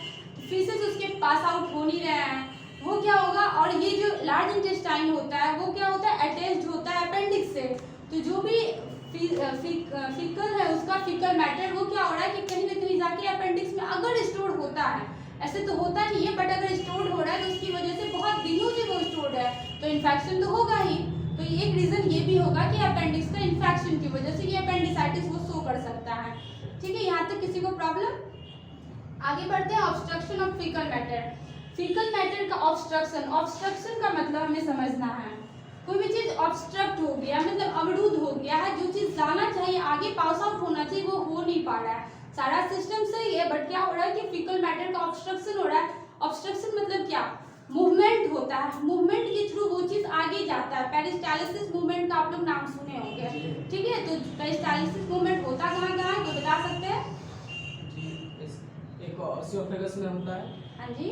फीसेस उसके पास आउट हो नहीं रहे हैं, वो क्या होगा, और ये जो लार्ज इंटेस्टाइन होता है वो क्या होता है, अटैच्ड होता है अपेंडिक्स से। तो जो भी फीकल है, उसका फीकल मैटर वो क्या हो रहा है कि कहीं ना कहीं जाके अपेंडिक्स में अगर स्टोर होता है, ऐसे तो होता नहीं है, बट अगर स्टोर हो रहा है तो उसकी वजह से बहुत दिनों से वो स्टोर है, तो इन्फेक्शन तो होगा ही। तो एक रीजन ये भी होगा कि अपेंडिक्स का इन्फेक्शन की वजह से ये अपेंडिसाइटिस वो शो कर सकता है, ठीक है। यहाँ तक किसी को प्रॉब्लम? आगे बढ़ते हैं, obstruction of faecal matter. Faecal matter का ऑब्स्ट्रक्शन का मतलब हमें समझना है, कोई भी चीज ऑब्स्ट्रक्ट हो गया मतलब अवरुद्ध हो गया है, जो चीज जाना चाहिए आगे पास आउट होना चाहिए वो हो नहीं पा रहा है। सारा सिस्टम सही है, बट क्या हो रहा है कि फीकल मैटर का ऑब्स्ट्रक्शन हो रहा है। ऑब्स्ट्रक्शन मतलब क्या, मूवमेंट होता है, मूवमेंट के थ्रू वो चीज आगे जाता है। पेरिस्टालिसिस मूवमेंट का आप लोग नाम सुने होंगे, ठीक है। तो पेरिस्टालिसिस मूवमेंट होता कहाँ कहाँ है, तो बता सकते हैं? एक ओसियोफेगस में होता है। हाँ जी।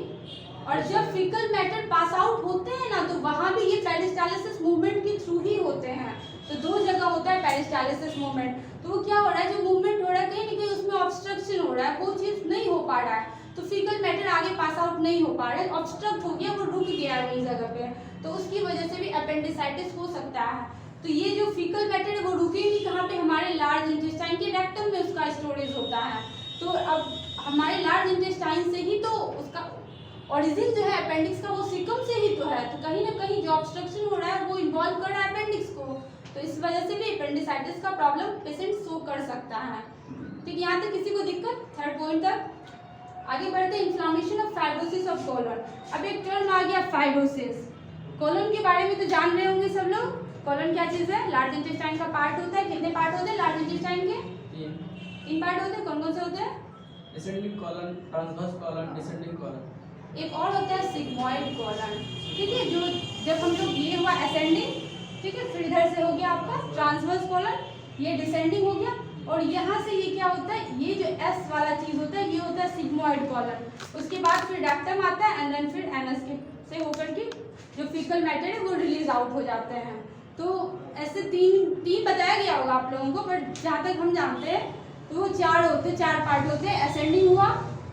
और जब फीकल मैटर पास आउट होते हैं ना, तो वहां भी ये पेरिस्टालिसिस मूवमेंट के थ्रू ही होते हैं। तो 2 जगह होता है पेरिस्टालिसिस मूवमेंट। तो वो क्या हो रहा है, जो मूवमेंट हो रहा है कहीं ना कहीं उसमें ऑब्स्ट्रक्शन हो रहा है, वो चीज नहीं हो पा रहा है, तो फीकल मैटर आगे पास आउट नहीं हो पा रहा है, ऑब्स्ट्रक्ट हो गया, वो रुक गया है वही जगह पे, तो उसकी वजह से भी अपेंडिसाइटिस हो सकता है। तो ये जो फीकल मैटर है वो रुकेगी कहाँ पे, हमारे लार्ज इंटेस्टाइन के रेक्टम में उसका स्टोरेज होता है। तो अब हमारे लार्ज इंटेस्टाइन से ही तो उसका ओरिजिन जो है अपेंडिक्स का, वो सीकम से ही तो है, तो कहीं ना कहीं जो ऑब्स्ट्रक्शन हो रहा है वो इन्वॉल्व कर रहा है अपेंडिक्स को, तो इस वजह से भी अपेंडिसाइटिस का प्रॉब्लम पेशेंट शो कर सकता है, ठीक। यहाँ तक किसी को दिक्कत? 3rd पॉइंट तक आगे बढ़ते हैं, inflammation of fibrosis of colon. अब एक टर्म आ गया फाइब्रोसिस। कोलन के बारे में तो जान रहे होंगे सब लोग, कोलन क्या चीज है, लार्ज इंटेस्टाइन का पार्ट होता है। कितने पार्ट होते हैं लार्ज इंटेस्टाइन के? 3 पार्ट होते हैं। कौन कौन से होते हैं? Descending colon, transverse colon, descending colon. एक और होता है सिग्मॉइड कॉलन, ठीक है। जो जब हम लोग ये हुआ असेंडिंग, ठीक है, फिर इधर से हो गया आपका ट्रांसवर्स कॉलन, ये डिसेंडिंग हो गया, और यहाँ से ये क्या होता है, ये जो एस वाला चीज होता है ये होता है सिग्मोइड कॉलन। उसके बाद फिर रेक्टम आता है एंड देन फिर एनस के से होकर के जो फीकल मैटर है वो रिलीज आउट हो जाते हैं। तो ऐसे तीन बताया गया होगा आप लोगों को, बट जहाँ तक हम जानते हैं तो वो चार पार्ट होते हैं, असेंडिंग हुआ,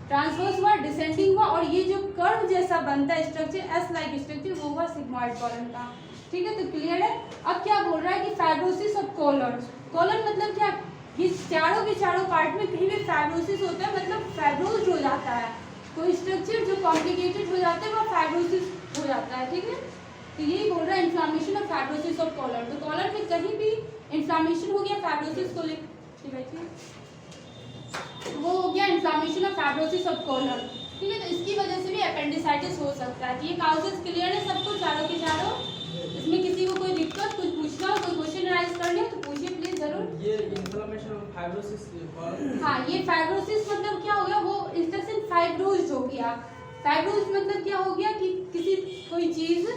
ट्रांसवर्स हुआ, डिसेंडिंग हुआ, और ये जो कर्व जैसा बनता है स्ट्रक्चर एस लाइक स्ट्रक्चर वो हुआ सिग्मोइड कॉलन का। ठीक है, तो क्लियर है। अब क्या बोल रहा है कि फाइब्रोसिस ऑफ कॉलन। कॉलन मतलब क्या, ये चारों के चारों पार्ट में कहीं भी फाइब्रोसिस होता है, मतलब फाइब्रोज्ड हो जाता है, कोई स्ट्रक्चर जो कॉम्प्लिकेटेड हो जाता है वो फाइब्रोसिस हो जाता है। ठीक है, तो यही बोल रहा है inflammation of fibrosis of colon. तो कॉलन में कहीं भी इन्फ्लामेशन हो गया फाइब्रोसिस को लेकर, वो हो गया inflammation of fibrosis of colon. ठीक है, तो इसकी वजह से भी अपेंडिसाइटिस हो सकता है। तो ये काउजेस क्लियर है सबको, चारों के चारों। इसमें किसी को कोई दिक्कत, कुछ पूछना हो, कोई क्वेश्चन राइज करने हो तो पूछिए प्लीज जरूर। ये इन्फ्लेमेशन ऑफ फाइब्रोसिस कॉलन, हाँ, ये फाइब्रोसिस मतलब क्या हो गया, वो इंस्ट्रक्शन फाइब्रोज हो गया। फाइब्रोज मतलब क्या हो गया कि किसी कोई चीज,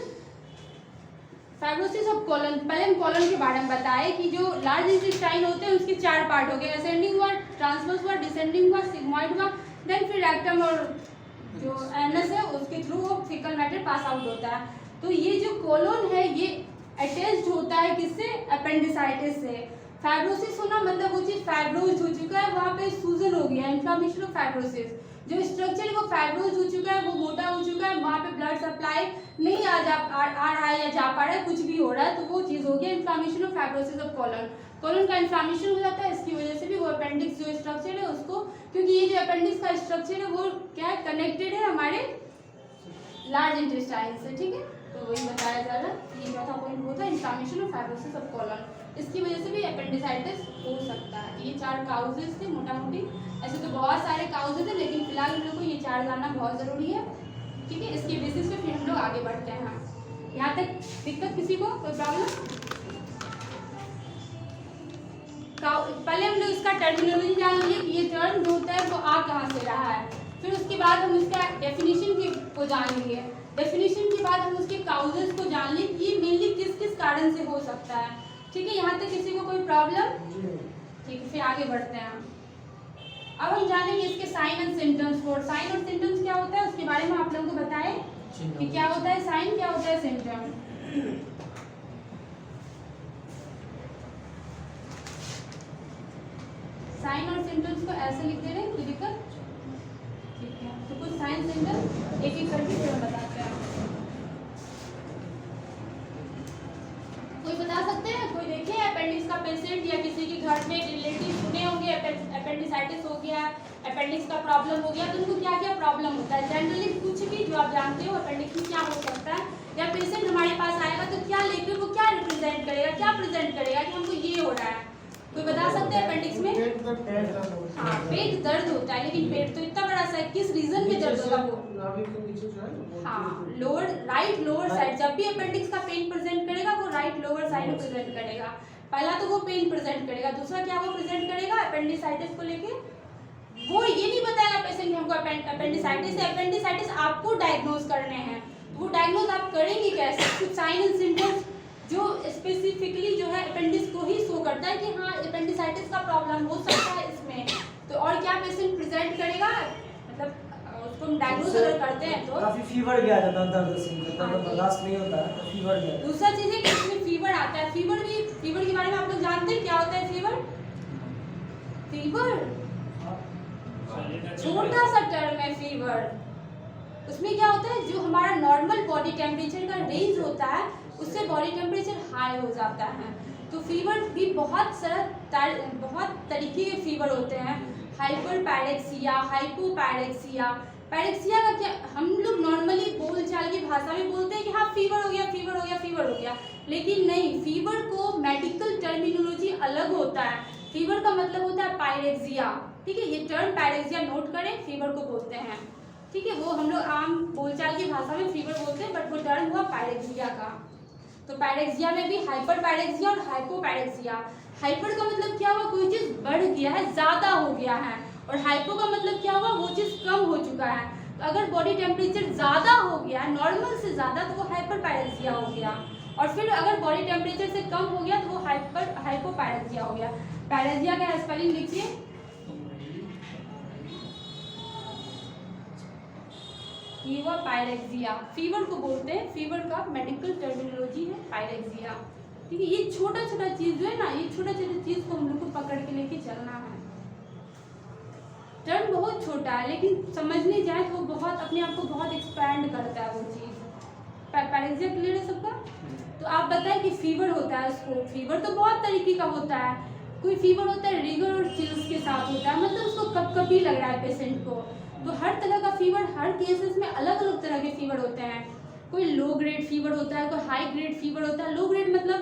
फाइब्रोसिस ऑफ कॉलन। पहले हम कॉलन के बारे में बताए कि जो लार्ज इंटेस्टाइन होते हैं उसके चार पार्ट हो गए, असेंडिंग हुआ, ट्रांसवर्स हुआ, डिसेंडिंग हुआ, सिग्मोइड हुआ, देन फिर रेक्टम और जो एनस है उसके थ्रू वो फीकल मैटर पास आउट होता है। तो ये जो कॉलन है ये अटैच्ड होता है किससे, अपेंडिसाइटिस से। फाइब्रोसिस होना मतलब वो चीज फाइब्रोज हो चुका है, वहाँ पे सूजन हो गया, इन्फ्लामेशन ऑफ फाइब्रोसिस। जो स्ट्रक्चर है वो फाइब्रोज हो चुका है, वो मोटा हो चुका है, वहाँ पे ब्लड सप्लाई नहीं आ रहा है या जा पा रहा है, कुछ भी हो रहा है, तो वो चीज हो गया inflammation of fibrosis of colon. Colon का इन्फ्लामेशन हो जाता है, इसकी वजह से भी वो अपेंडिक्स जो स्ट्रक्चर है उसको, क्योंकि ये जो अपेंडिक्स का स्ट्रक्चर है वो क्या है, कनेक्टेड है हमारे लार्ज इंटेस्टाइन से। ठीक है, तो वही बताया जा रहा है। ये चौथा पॉइंट वो था inflammation of fibrosis of colon. इसकी वजह से भी अपेंडिसाइटिस हो सकता है। ये चार काउजेस थे मोटा मोटी, ऐसे तो बहुत सारे काउजेस थे लेकिन फिलहाल हम लोग को ये चार जानना बहुत ज़रूरी है। ठीक है, इसके बेसिस पे फिर हम लोग आगे बढ़ते हैं। यहाँ तक दिक्कत किसी को, कोई प्रॉब्लम? पहले हम लोग इसका टर्मिनोलॉजी जान लिए कि ये टर्म जो होता है वो आ कहाँ से रहा है, फिर उसके बाद हम इसका डेफिनेशन को जान लिए। डेफिनेशन के बाद हम उसके काउजेस को जान लिए कि ये मेनली किस किस कारण से हो सकता है। ठीक है, यहाँ तक किसी को कोई प्रॉब्लम? ठीक है, फिर आगे बढ़ते हैं। अब हम जानेंगे इसके साइन एंड सिम्टम्स को। साइन और सिम्टम्स क्या होता है उसके बारे में आप लोगों को बताएं कि क्या होता है साइन, क्या होता है सिम्टम। साइन और सिम्टम्स को ऐसे लिख दे रहे हैं, कोई दिक्कत? ठीक है, तो कुछ साइन सिम्टम एक एक करके फिर बताते हैं। कोई बता सकते हैं, कोई देखे अपेंडिक्स का पेशेंट या किसी के घर में रिलेटिव सुने होंगे अपेंडिसाइटिस हो गया, अपेंडिक्स का प्रॉब्लम हो गया, तो उनको क्या क्या प्रॉब्लम होता है? जनरली कुछ भी जो आप जानते हो अपेंडिक्स में क्या हो सकता है, या पेशेंट हमारे पास आएगा तो क्या लेकर वो क्या रिप्रेजेंट करेगा, क्या प्रेजेंट करेगा कि हमको ये हो रहा है? कोई बता सकते हैं अपेंडिक्स में? हाँ, पेट दर्द होता है, लेकिन पेट तो इतना बड़ा सा है, किस रीजन में दर्द होगा वो? हाँ, लोअर राइट लोअर साइड। जब भी अपेंडिक्स का पेन प्रेजेंट करेगा वो राइट लोअर साइड में प्रेजेंट करेगा। पहला तो वो पेन प्रेजेंट करेगा, दूसरा क्या वो प्रेजेंट करेगा अपेंडिसाइटिस को लेके। वो ये नहीं बताएगा पेशेंट हमको अपेंडिसाइटिस है, अपेंडिसाइटिस आपको डायग्नोज करने हैं। वो डायग्नोज आप करेंगे कैसे? कुछ साइन एंड सिम्टम्स जो स्पेसिफिकली जो है अपेंडिक्स को ही शो करता है कि हाँ अपेंडिसाइटिस का प्रॉब्लम हो सकता है इसमें। तो और क्या पेशेंट प्रेजेंट करेगा, मतलब उसको हम डायग्नोज अगर करते हैं तो काफी फीवर भी आ जाता है, दर्द से दर्द बर्दाश्त नहीं होता है तो फीवर भी आता है। दूसरा चीज है कि इसमें फीवर आता है। फीवर के बारे में आप लोग जानते हैं क्या होता है फीवर? फीवर छोटा सा टर्म है फीवर। उसमें क्या होता है, जो हमारा नॉर्मल बॉडी टेम्परेचर का रेंज होता है उससे बॉडी टेम्परेचर हाई हो जाता है। तो फीवर भी बहुत तरीके के फीवर होते हैं। हाइपरपैरेक्सिया, हाइपोपैरेक्सिया। पैरेक्सिया का क्या हम लोग नॉर्मली बोलचाल की भाषा में बोलते हैं कि हाँ फीवर हो गया, फीवर हो गया, फीवर हो गया, लेकिन नहीं, फीवर को मेडिकल टर्मिनोलॉजी अलग होता है। फीवर का मतलब होता है पायरेक्सिया। ठीक है, ये टर्म पायरेक्सिया नोट करें, फीवर को बोलते हैं। ठीक है, वो हम लोग आम बोलचाल की भाषा में फीवर बोलते हैं, बट वो टर्म हुआ पायरेक्सिया का। तो पैरेक्सिया में भी हाइपर पैरेक्सिया और हाइपोपैरेक्सिया। हाइपर का मतलब क्या हुआ, कोई चीज बढ़ गया है, ज्यादा हो गया है, और हाइपो का मतलब क्या हुआ, वो चीज कम हो चुका है। तो अगर बॉडी टेम्परेचर ज्यादा हो गया, नॉर्मल से ज्यादा, तो वो हाइपर पैरेक्सिया हो गया। और फिर अगर बॉडी टेम्परेचर से कम हो गया तो वो हाइपोपायरेक्सिया हो गया। पैरेक्सिया का स्पेलिंग लिखिए, पायरेक्सिया। फीवर को बोलते हैं, फीवर का मेडिकल टर्मिनोलॉजी है पायरेक्सिया। ठीक है, ये छोटा छोटा चीज जो है ना, ये छोटा छोटा चीज को हम लोग को पकड़ के लेके चलना है। टर्म बहुत छोटा है लेकिन समझने जाए तो बहुत अपने आप को बहुत एक्सपैंड करता है वो चीज। पैरेक्सिया क्लियर है सबका? तो आप बताएं कि फीवर होता है, उसको फीवर तो बहुत तरीके का होता है। कोई फीवर होता है रिगर और चिल्स के साथ होता है, मतलब उसको कपकपी लग रहा है पेशेंट को। तो हर तरह का फीवर, हर केसेस में अलग अलग तरह के फीवर होते हैं। कोई लो ग्रेड फीवर होता है, कोई हाई ग्रेड फीवर होता है। लो ग्रेड मतलब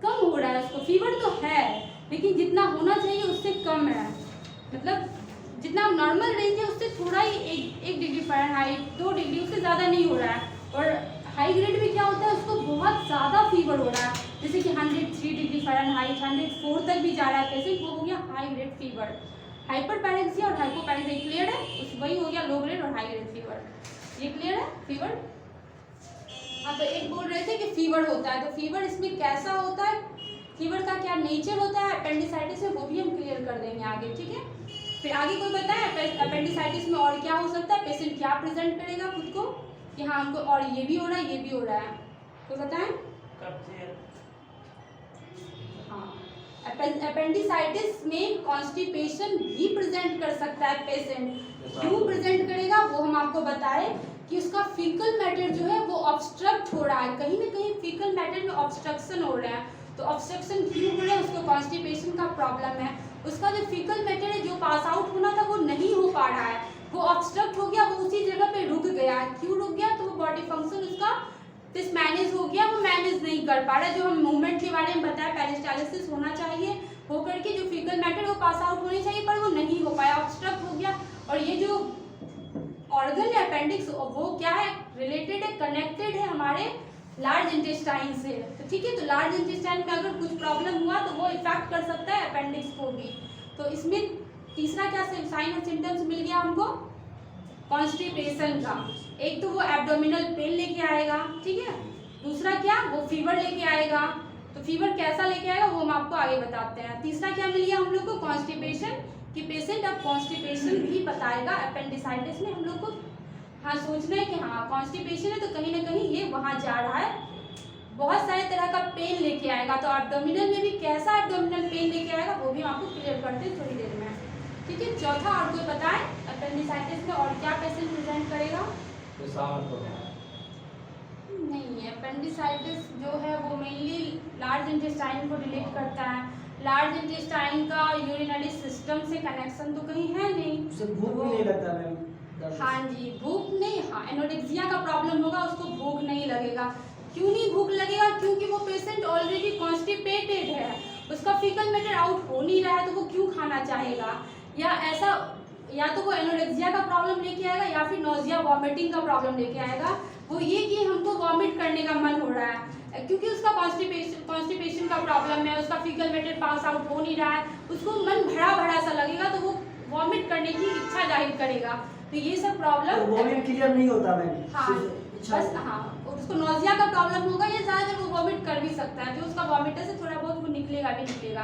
कम हो रहा है उसको, फीवर तो है लेकिन जितना होना चाहिए उससे कम है, मतलब जितना नॉर्मल रेंज है उससे थोड़ा ही 1 डिग्री फ़ारेनहाइट 2 डिग्री, उससे ज़्यादा नहीं हो रहा है। और हाई ग्रेड में क्या होता है, उसको बहुत ज़्यादा फीवर हो रहा है, जैसे कि 103 डिग्री फ़ारेनहाइट 104 तक भी जा रहा है पेशेंट, वो हो गया हाई ग्रेड फीवर। हाइपरपैरेक्सिया और हाइपोपैरेक्सिया क्लियर है? उस वही हो गया लो ग्रेड और हाई ग्रेड फीवर। ये क्लियर है फीवर? हाँ, तो एक बोल रहे थे कि फीवर होता है, तो फीवर इसमें कैसा होता है, फीवर का क्या नेचर होता है अपेंडिसाइटिस में, वो भी हम क्लियर कर देंगे आगे। ठीक है, फिर आगे कोई बताए अपेंडिसाइटिस में और क्या हो सकता है, पेशेंट क्या प्रेजेंट करेगा खुद को कि हाँ हमको और ये भी हो रहा है ये भी हो रहा है, तो बताएं। हाँ, अपेंडिसाइटिस में कॉन्स्टिपेशन भी प्रेजेंट कर सकता है पेशेंट। क्यों प्रेजेंट करेगा वो हम आपको बताएं कि उसका फीकल मैटर जो है वो ऑब्स्ट्रक्ट हो रहा है, कहीं ना कहीं फीकल मैटर में ऑब्स्ट्रक्शन हो रहा है। तो ऑब्स्ट्रक्शन क्यों हो रहा है, उसको कॉन्स्टिपेशन का प्रॉब्लम है। उसका जो फीकल मैटर है जो पास आउट होना था वो नहीं हो पा रहा है, वो ऑब्स्ट्रक्ट हो गया, वो उसी जगह पे रुक गया। क्यों रुक गया, तो वो बॉडी फंक्शन उसका डिसमैनेज हो गया, वो मैनेज नहीं कर पा रहा। जो हम मूवमेंट के बारे में बताया पेरिस्टालिसिस होना चाहिए, होकर के जो फीकल मैटर वो पास आउट होनी चाहिए पर वो नहीं हो पाया, ऑब्स्ट्रक्ट हो गया। और ये जो ऑर्गन है अपेंडिक्स, वो क्या है, रिलेटेड है, कनेक्टेड है हमारे लार्ज इंटेस्टाइन से। तो ठीक है, तो लार्ज इंटेस्टाइन में अगर कुछ प्रॉब्लम हुआ तो वो इफेक्ट कर सकता है अपेंडिक्स को भी। तो इसमें तीसरा क्या साइन और सिम्टम्स मिल गया हमको कॉन्स्टिपेशन का। एक तो वो एब्डोमिनल पेन लेके आएगा, ठीक है, दूसरा क्या वो फीवर लेके आएगा। तो फीवर कैसा लेके आएगा वो हम आपको आगे बताते हैं। तीसरा क्या मिल गया हम लोग को कॉन्स्टिपेशन, कि पेशेंट अब कॉन्स्टिपेशन भी बताएगा अपेंडिसाइटिस में। हम लोग को हाँ सोचना है कि हाँ कॉन्स्टिपेशन है तो कहीं ना कहीं ये वहाँ जा रहा है, बहुत सारे तरह का पेन लेके आएगा। तो एब्डोमिनल में भी कैसा एब्डोमिनल पेन लेके आएगा वो भी हम आपको क्लियर करते हैं थोड़ी देर में। ठीक है, चौथा और कोई बताए अपेंडिसाइटिस में और क्या पेशेंट प्रेजेंट करेगा? नहीं है, अपेंडिसाइटिस जो है वो मेनली लार्ज इंटेस्टाइन को रिलेट करता है। लार्ज इंटेस्टाइन का यूरिनरी सिस्टम से कनेक्शन तो कहीं है नहीं, उसे भूख भी नहीं लगता मैम। हाँ जी, भूख नहीं, हाँ एनोरेक्सिया का प्रॉब्लम होगा, उसको भूख नहीं लगेगा। क्यों नहीं भूख लगेगा, क्योंकि वो पेशेंट ऑलरेडी कॉन्स्टिपेटेड है, उसका फीकल मैटर आउट हो नहीं रहा है, तो वो क्यों खाना चाहेगा। या ऐसा, या तो वो एनोरेक्सिया का प्रॉब्लम लेके आएगा या फिर नोजिया वॉमिटिंग का प्रॉब्लम लेके आएगा। वो ये कि हमको वॉमिट करने का मन हो रहा है क्योंकि उसका कॉन्स्टिपेशन का प्रॉब्लम है, उसका फीकल मैटर पास आउट हो नहीं रहा है, उसको मन भरा भरा सा लगेगा तो वो वॉमिट करने की इच्छा जाहिर करेगा। तो ये सब प्रॉब्लम वॉमिट क्लियर नहीं होता मैम। हाँ बस, हाँ उसको नोजिया का प्रॉब्लम होगा या ज़्यादातर वो वॉमिट कर भी सकता है, जो उसका वॉमिटर से थोड़ा बहुत वो निकलेगा भी निकलेगा।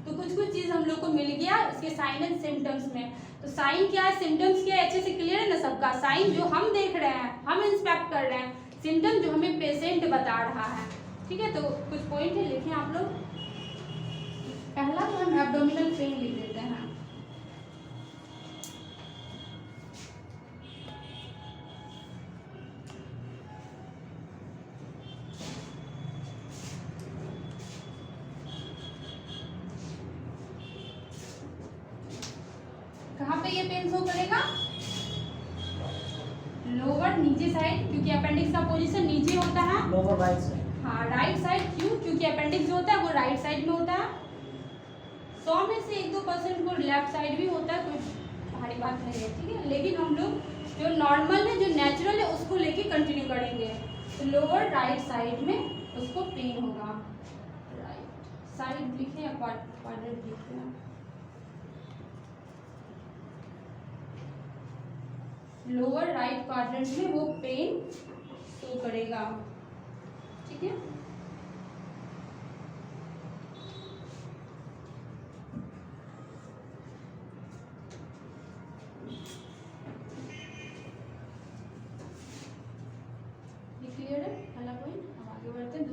तो कुछ कुछ चीज़ हम लोग को मिल गया इसके साइन एंड सिम्टम्स में। तो साइन क्या है, सिम्टम्स क्या है, अच्छे से क्लियर है ना सबका। साइन जो हम देख रहे हैं, हम इंस्पेक्ट कर रहे हैं, सिम्टम जो हमें पेशेंट बता रहा है। ठीक है, तो कुछ पॉइंट है लिखें आप लोग। पहला तो हम एब्डोमिनल पेन लिख देते हैं। कहाँ पे ये पेन शो करेगा? लोअर नीचे साइड, क्योंकि अपेंडिक्स का पोजीशन नीचे होता है। Lower right side. हाँ राइट साइड, क्यों? क्योंकि अपेंडिक्स जो होता है वो राइट साइड में होता है। 100 में से 1-2% को लेफ्ट साइड भी होता है, कोई भारी बात नहीं है। ठीक है, लेकिन हम लोग जो नॉर्मल है, जो नेचुरल है, उसको लेके कंटिन्यू करेंगे। तो लोअर राइट साइड में उसको पेन होगा। राइट साइड लिखे या क्वाड्रेंट लिखे? लोअर राइट क्वाड्रेंट में वो पेन शो करेगा। ठीक है,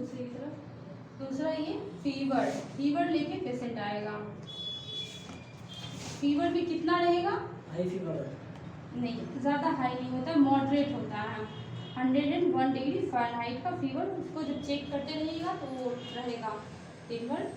दूसरी तरफ। दूसरा ये फीवर, फीवर लेके पेशेंट आएगा। फीवर भी कितना रहेगा? हाई फीवर नहीं, ज़्यादा हाई नहीं होता है, मॉडरेट होता है। 101 डिग्री फ़ारेनहाइट का फीवर, उसको जब चेक करते रहिएगा तो वो रहेगा। फीवर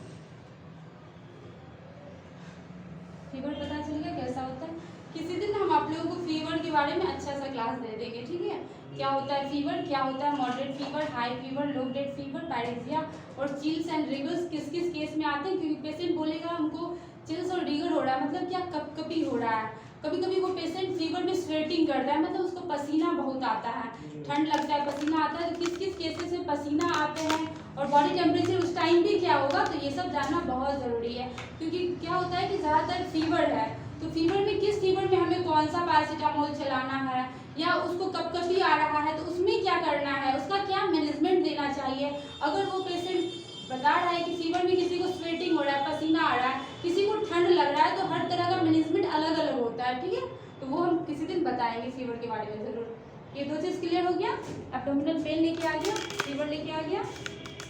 पता चल गया कैसा होता है। किसी दिन हम आप लोगों को फीवर के बारे में अच्छा सा क्लास दे देंगे, ठीक है? क्या होता है फीवर, क्या होता है moderate fever, high fever, low grade fever, pyrexia और चिल्स एंड रिगर्स किस किस केस में आते हैं। क्योंकि पेशेंट बोलेगा हमको चिल्स और रिगर हो रहा है, मतलब क्या कपकपी हो रहा है। कभी कभी वो पेशेंट फीवर में स्वेटिंग करता है, मतलब उसको पसीना बहुत आता है, ठंड लगता है, पसीना आता है। तो किस किस केसेस में पसीना आते हैं और बॉडी टेम्परेचर उस टाइम भी क्या होगा, तो ये सब जानना बहुत ज़रूरी है। क्योंकि क्या होता है कि ज़्यादातर फीवर है, तो फीवर में किस फीवर में हमें कौन सा पैरासीटामोल चलाना है, या उसको कपकपी आ रहा है तो उसमें क्या करना है, उसका क्या मैनेजमेंट देना चाहिए। अगर वो पेशेंट बता रहा है कि फीवर में किसी को स्वेटिंग हो रहा है, पसीना आ रहा है, किसी को ठंड लग रहा है, तो हर तरह का मैनेजमेंट अलग अलग होता है, ठीक है? तो वो हम किसी दिन बताएंगे फीवर के बारे में ज़रूर। ये दो चीज़ क्लियर हो गया। एब्डोमिनल पेन लेके आ गया, फीवर लेके आ गया।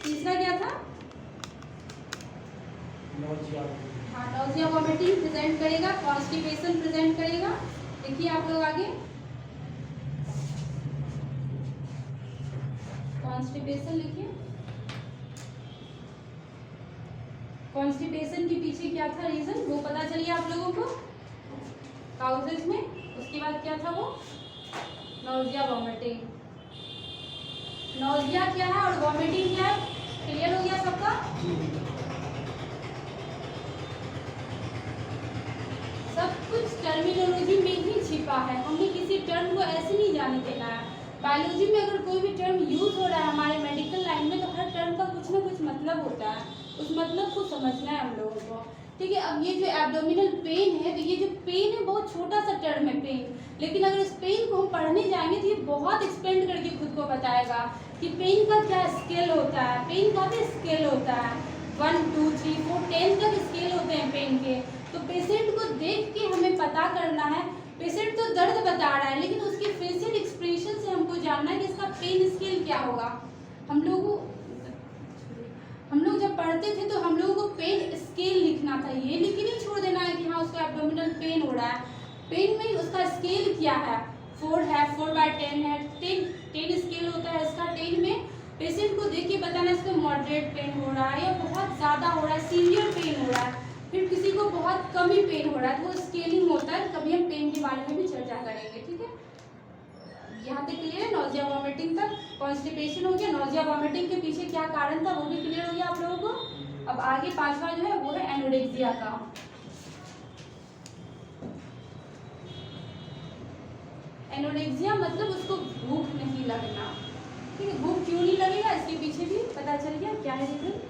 तीसरा क्या था? हाँ, नॉजिया वॉमिटिंग प्रेजेंट करेगा, कॉन्स्टिपेशन प्रेजेंट करेगा। देखिए आप लोग आगे, कॉन्स्टिपेशन लिखिए। कॉन्स्टिपेशन के पीछे क्या था रीजन, वो पता चलिए आप लोगों को काउजेज में। उसके बाद क्या था वो, नॉजिया वॉमिटिंग। नॉजिया क्या है और वॉमिटिंग क्या है, क्लियर हो गया सबका? सब कुछ टर्मिनोलॉजी में ही छिपा है, हमें किसी टर्म को ऐसे नहीं जाने देना है। बायोलॉजी में अगर कोई भी टर्म यूज हो रहा है हमारे मेडिकल लाइन में, तो हर टर्म का कुछ ना कुछ मतलब होता है, उस मतलब को समझना है हम लोगों को, ठीक है? अब ये जो एब्डोमिनल पेन है, तो ये जो पेन है बहुत छोटा सा टर्म है पेन, लेकिन अगर इस पेन को हम पढ़ने जाएंगे तो ये बहुत एक्सपेंड करके खुद को बताएगा कि पेन का क्या स्केल होता है। पेन का भी स्केल होता है, 1 2 3 4 10 तक स्केल होते हैं पेन के। तो पेशेंट को देख के हमें पता करना है, पेशेंट तो दर्द बता रहा है, लेकिन उसके फेशियल एक्सप्रेशन से हमको जानना है कि इसका पेन स्केल क्या होगा। हम लोग जब पढ़ते थे तो हम लोगों को पेन स्केल लिखना था, ये लिख के नहीं छोड़ देना है कि हाँ उसका एब्डोमिनल पेन हो रहा है। पेन में उसका स्केल क्या है, 4 है, 4/10 है, 10 स्केल होता है इसका। 10 में पेशेंट को देख के बताना इसको मॉडरेट पेन हो रहा है या बहुत ज़्यादा हो रहा है, सीवियर पेन हो रहा है, फिर किसी को बहुत कम ही पेन हो रहा है, तो वो स्केलिंग होता है। कभी हम पेन के बारे में भी चर्चा करेंगे, ठीक है? यहाँ तक क्लियर है, नॉजिया वॉमिटिंग तक। कॉन्स्टिपेशन हो गया, नॉजिया वॉमिटिंग के पीछे क्या कारण था वो भी क्लियर हो गया आप लोगों को। अब आगे पांचवा जो है वो है एनोरेक्सिया का। एनोरेक्सिया मतलब उसको भूख नहीं लगना, ठीक है? भूख क्यों नहीं लगेगा इसके पीछे भी पता चल गया क्या है रीजन।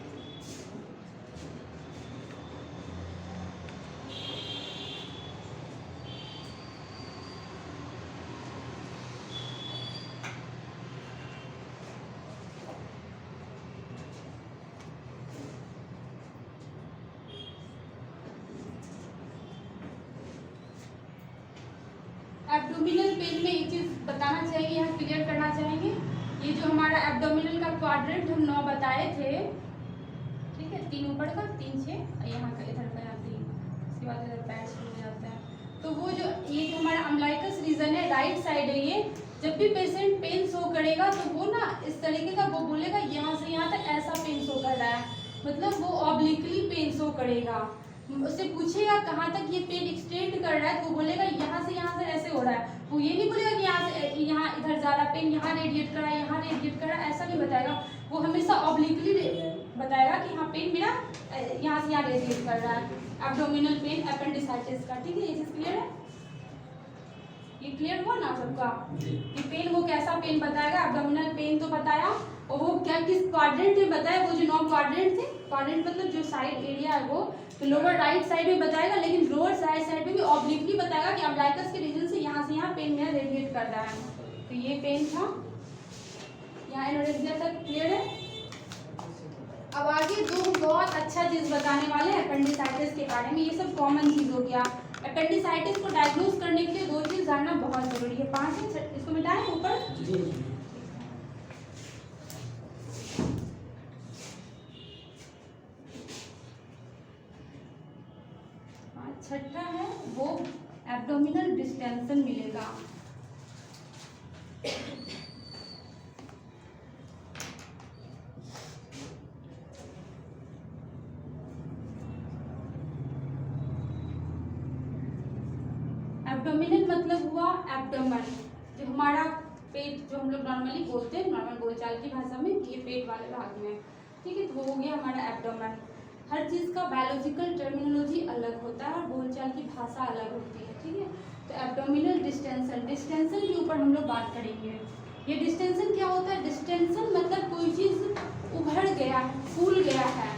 एब्डोमिनल पेन में एक चीज़ बताना चाहिए, यहाँ क्लियर करना चाहेंगे। ये जो हमारा एब्डोमिनल का क्वाड्रेंट हम 9 बताए थे, ठीक है? 3 ऊपर का, 3 6 और यहाँ का इधर का 3, उसके बाद इधर पैर शुरू हो जाता है। तो वो जो ये जो हमारा अम्लाइकस रीजन है, राइट साइड है ये। जब भी पेशेंट पेन शो करेगा तो वो ना इस तरीके का वो बोलेगा यहाँ से यहाँ तक ऐसा पेन शो कर रहा है, मतलब वो ऑब्लिकली पेन शो करेगा। उससे पूछेगा कहाँ तक ये पेन एक्सटेंड कर रहा है, तो वो बोलेगा यहाँ से ऐसे हो रहा है। वो ये नहीं बोलेगा कि यहाँ से यहाँ इधर जा रहा पेन, यहाँ रेडिएट कर रहा है, यहाँ रेडिएट कर रहा है, ऐसा नहीं बताएगा। वो हमेशा ऑब्लिकली बताएगा कि हाँ पेन मेरा यहाँ से यहाँ रेडिएट कर रहा है। एब्डोमिनल पेन एपेंडिसाइटिस का, ठीक है? ये चीज़ क्लियर है? ये क्लियर हुआ ना सबका कि पेन वो कैसा पेन बताएगा। एब्डोमिनल पेन तो बताया, और वो क्या किस क्वाड्रेंट में बताया, वो जो 9 क्वाड्रेंट थे, क्वाड्रेंट मतलब जो साइड एरिया है वो, तो लोअर राइट साइड में बताएगा, लेकिन लोअर साइड में भी ऑब्लिकली बताएगा कि अम्लाइकस के रीजन से यहाँ पेन मेरा रेडिएट कर रहा है। तो ये पेन था, यहाँ एनोरेक्सिया तक क्लियर है। अब आगे दो बहुत अच्छा चीज़ बताने वाले हैं एपेंडिसाइटिस के बारे में। ये सब कॉमन चीज़ हो गया। एपेंडिसाइटिस को डायग्नोज करने के लिए 2 चीज़ जानना बहुत ज़रूरी है। 5 इसको मिटाएं ऊपर। छठा है वो एब्डोमिनल डिस्टेंशन मिलेगा। एब्डोमिनल मतलब हुआ एब्डोमन, जो हमारा पेट, जो हम लोग नॉर्मली बोलते हैं नॉर्मल बोलचाल की भाषा में कि ये पेट वाले भाग में, ठीक है। तो वो हो गया हमारा एब्डोमन। हर चीज़ का बायोलॉजिकल टर्मिनोलॉजी अलग होता है और बोलचाल की भाषा अलग होती है, ठीक है। तो एब्डोमिनल डिस्टेंशन, डिस्टेंशन के ऊपर हम लोग बात करेंगे। ये डिस्टेंशन क्या होता है? डिस्टेंशन मतलब कोई चीज़ उभर गया है, फूल गया है,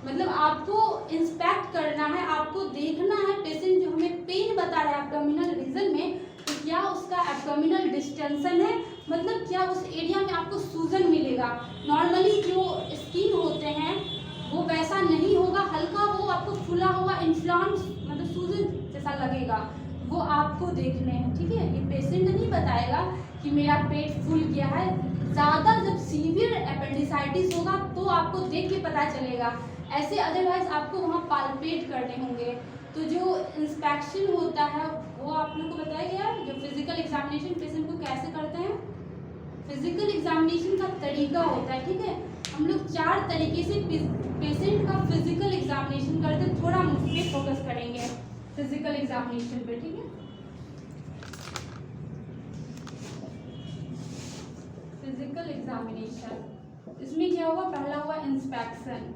मतलब आपको इंस्पेक्ट करना है, आपको देखना है पेशेंट जो हमें पेन बता रहा है एब्डोमिनल रीजन में, तो क्या उसका एब्डोमिनल डिस्टेंशन है, मतलब क्या उस एरिया में आपको सूजन मिलेगा। नॉर्मली जो स्किन होते हैं वो वैसा नहीं होगा, हल्का वो आपको फुला हुआ इन्फ्लाम्ड मतलब सूजन जैसा लगेगा, वो आपको देखने हैं, ठीक है। ये पेशेंट नहीं बताएगा कि मेरा पेट फूल गया है। ज़्यादा जब सीवियर एपेंडिसाइटिस होगा तो आपको देख के पता चलेगा, ऐसे अदरवाइज आपको वहाँ पाल्पेट करने होंगे। तो जो इंस्पेक्शन होता है वो आप लोग को बताया गया, जो फिजिकल एग्जामिनेशन पेशेंट को कैसे करते हैं। फिजिकल एग्जामिनेशन का तरीका होता है, ठीक है। हम लोग 4 तरीके से पेशेंट का फिजिकल एग्जामिनेशन करते हैं, थोड़ा हम उस पर फोकस करेंगे फिजिकल एग्जामिनेशन पे, ठीक है। फिजिकल एग्जामिनेशन, इसमें क्या हुआ? पहला हुआ इंस्पेक्शन।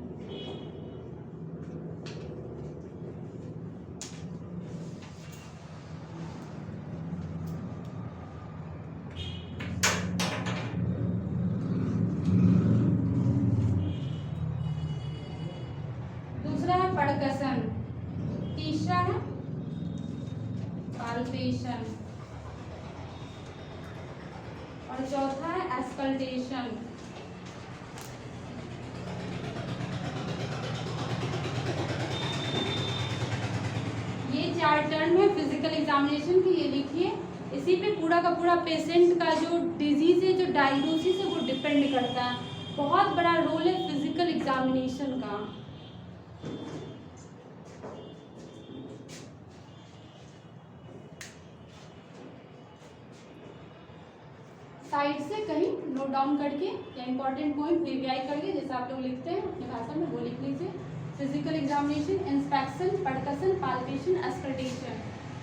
दूसरा है परकसन, तीसरा है पाल्पेशन और चौथा है एस्कल्टेशन। ये 4 टर्म है फिजिकल एग्जामिनेशन के, ये लिखिए। इसी पे पूरा का पूरा पेशेंट का जो डिजीज है, जो डायग्नोसिस है, वो डिपेंड करता है। बहुत बड़ा रोल है फिजिकल एग्जामिनेशन का। साइड से कहीं नोट डाउन करके या इंपॉर्टेंट पॉइंट रिवाई करके, जैसे आप लोग लिखते हैं अपनी भाषा में, वो लिख लीजिए। Physical examination, inspection, percussion, palpation, auscultation.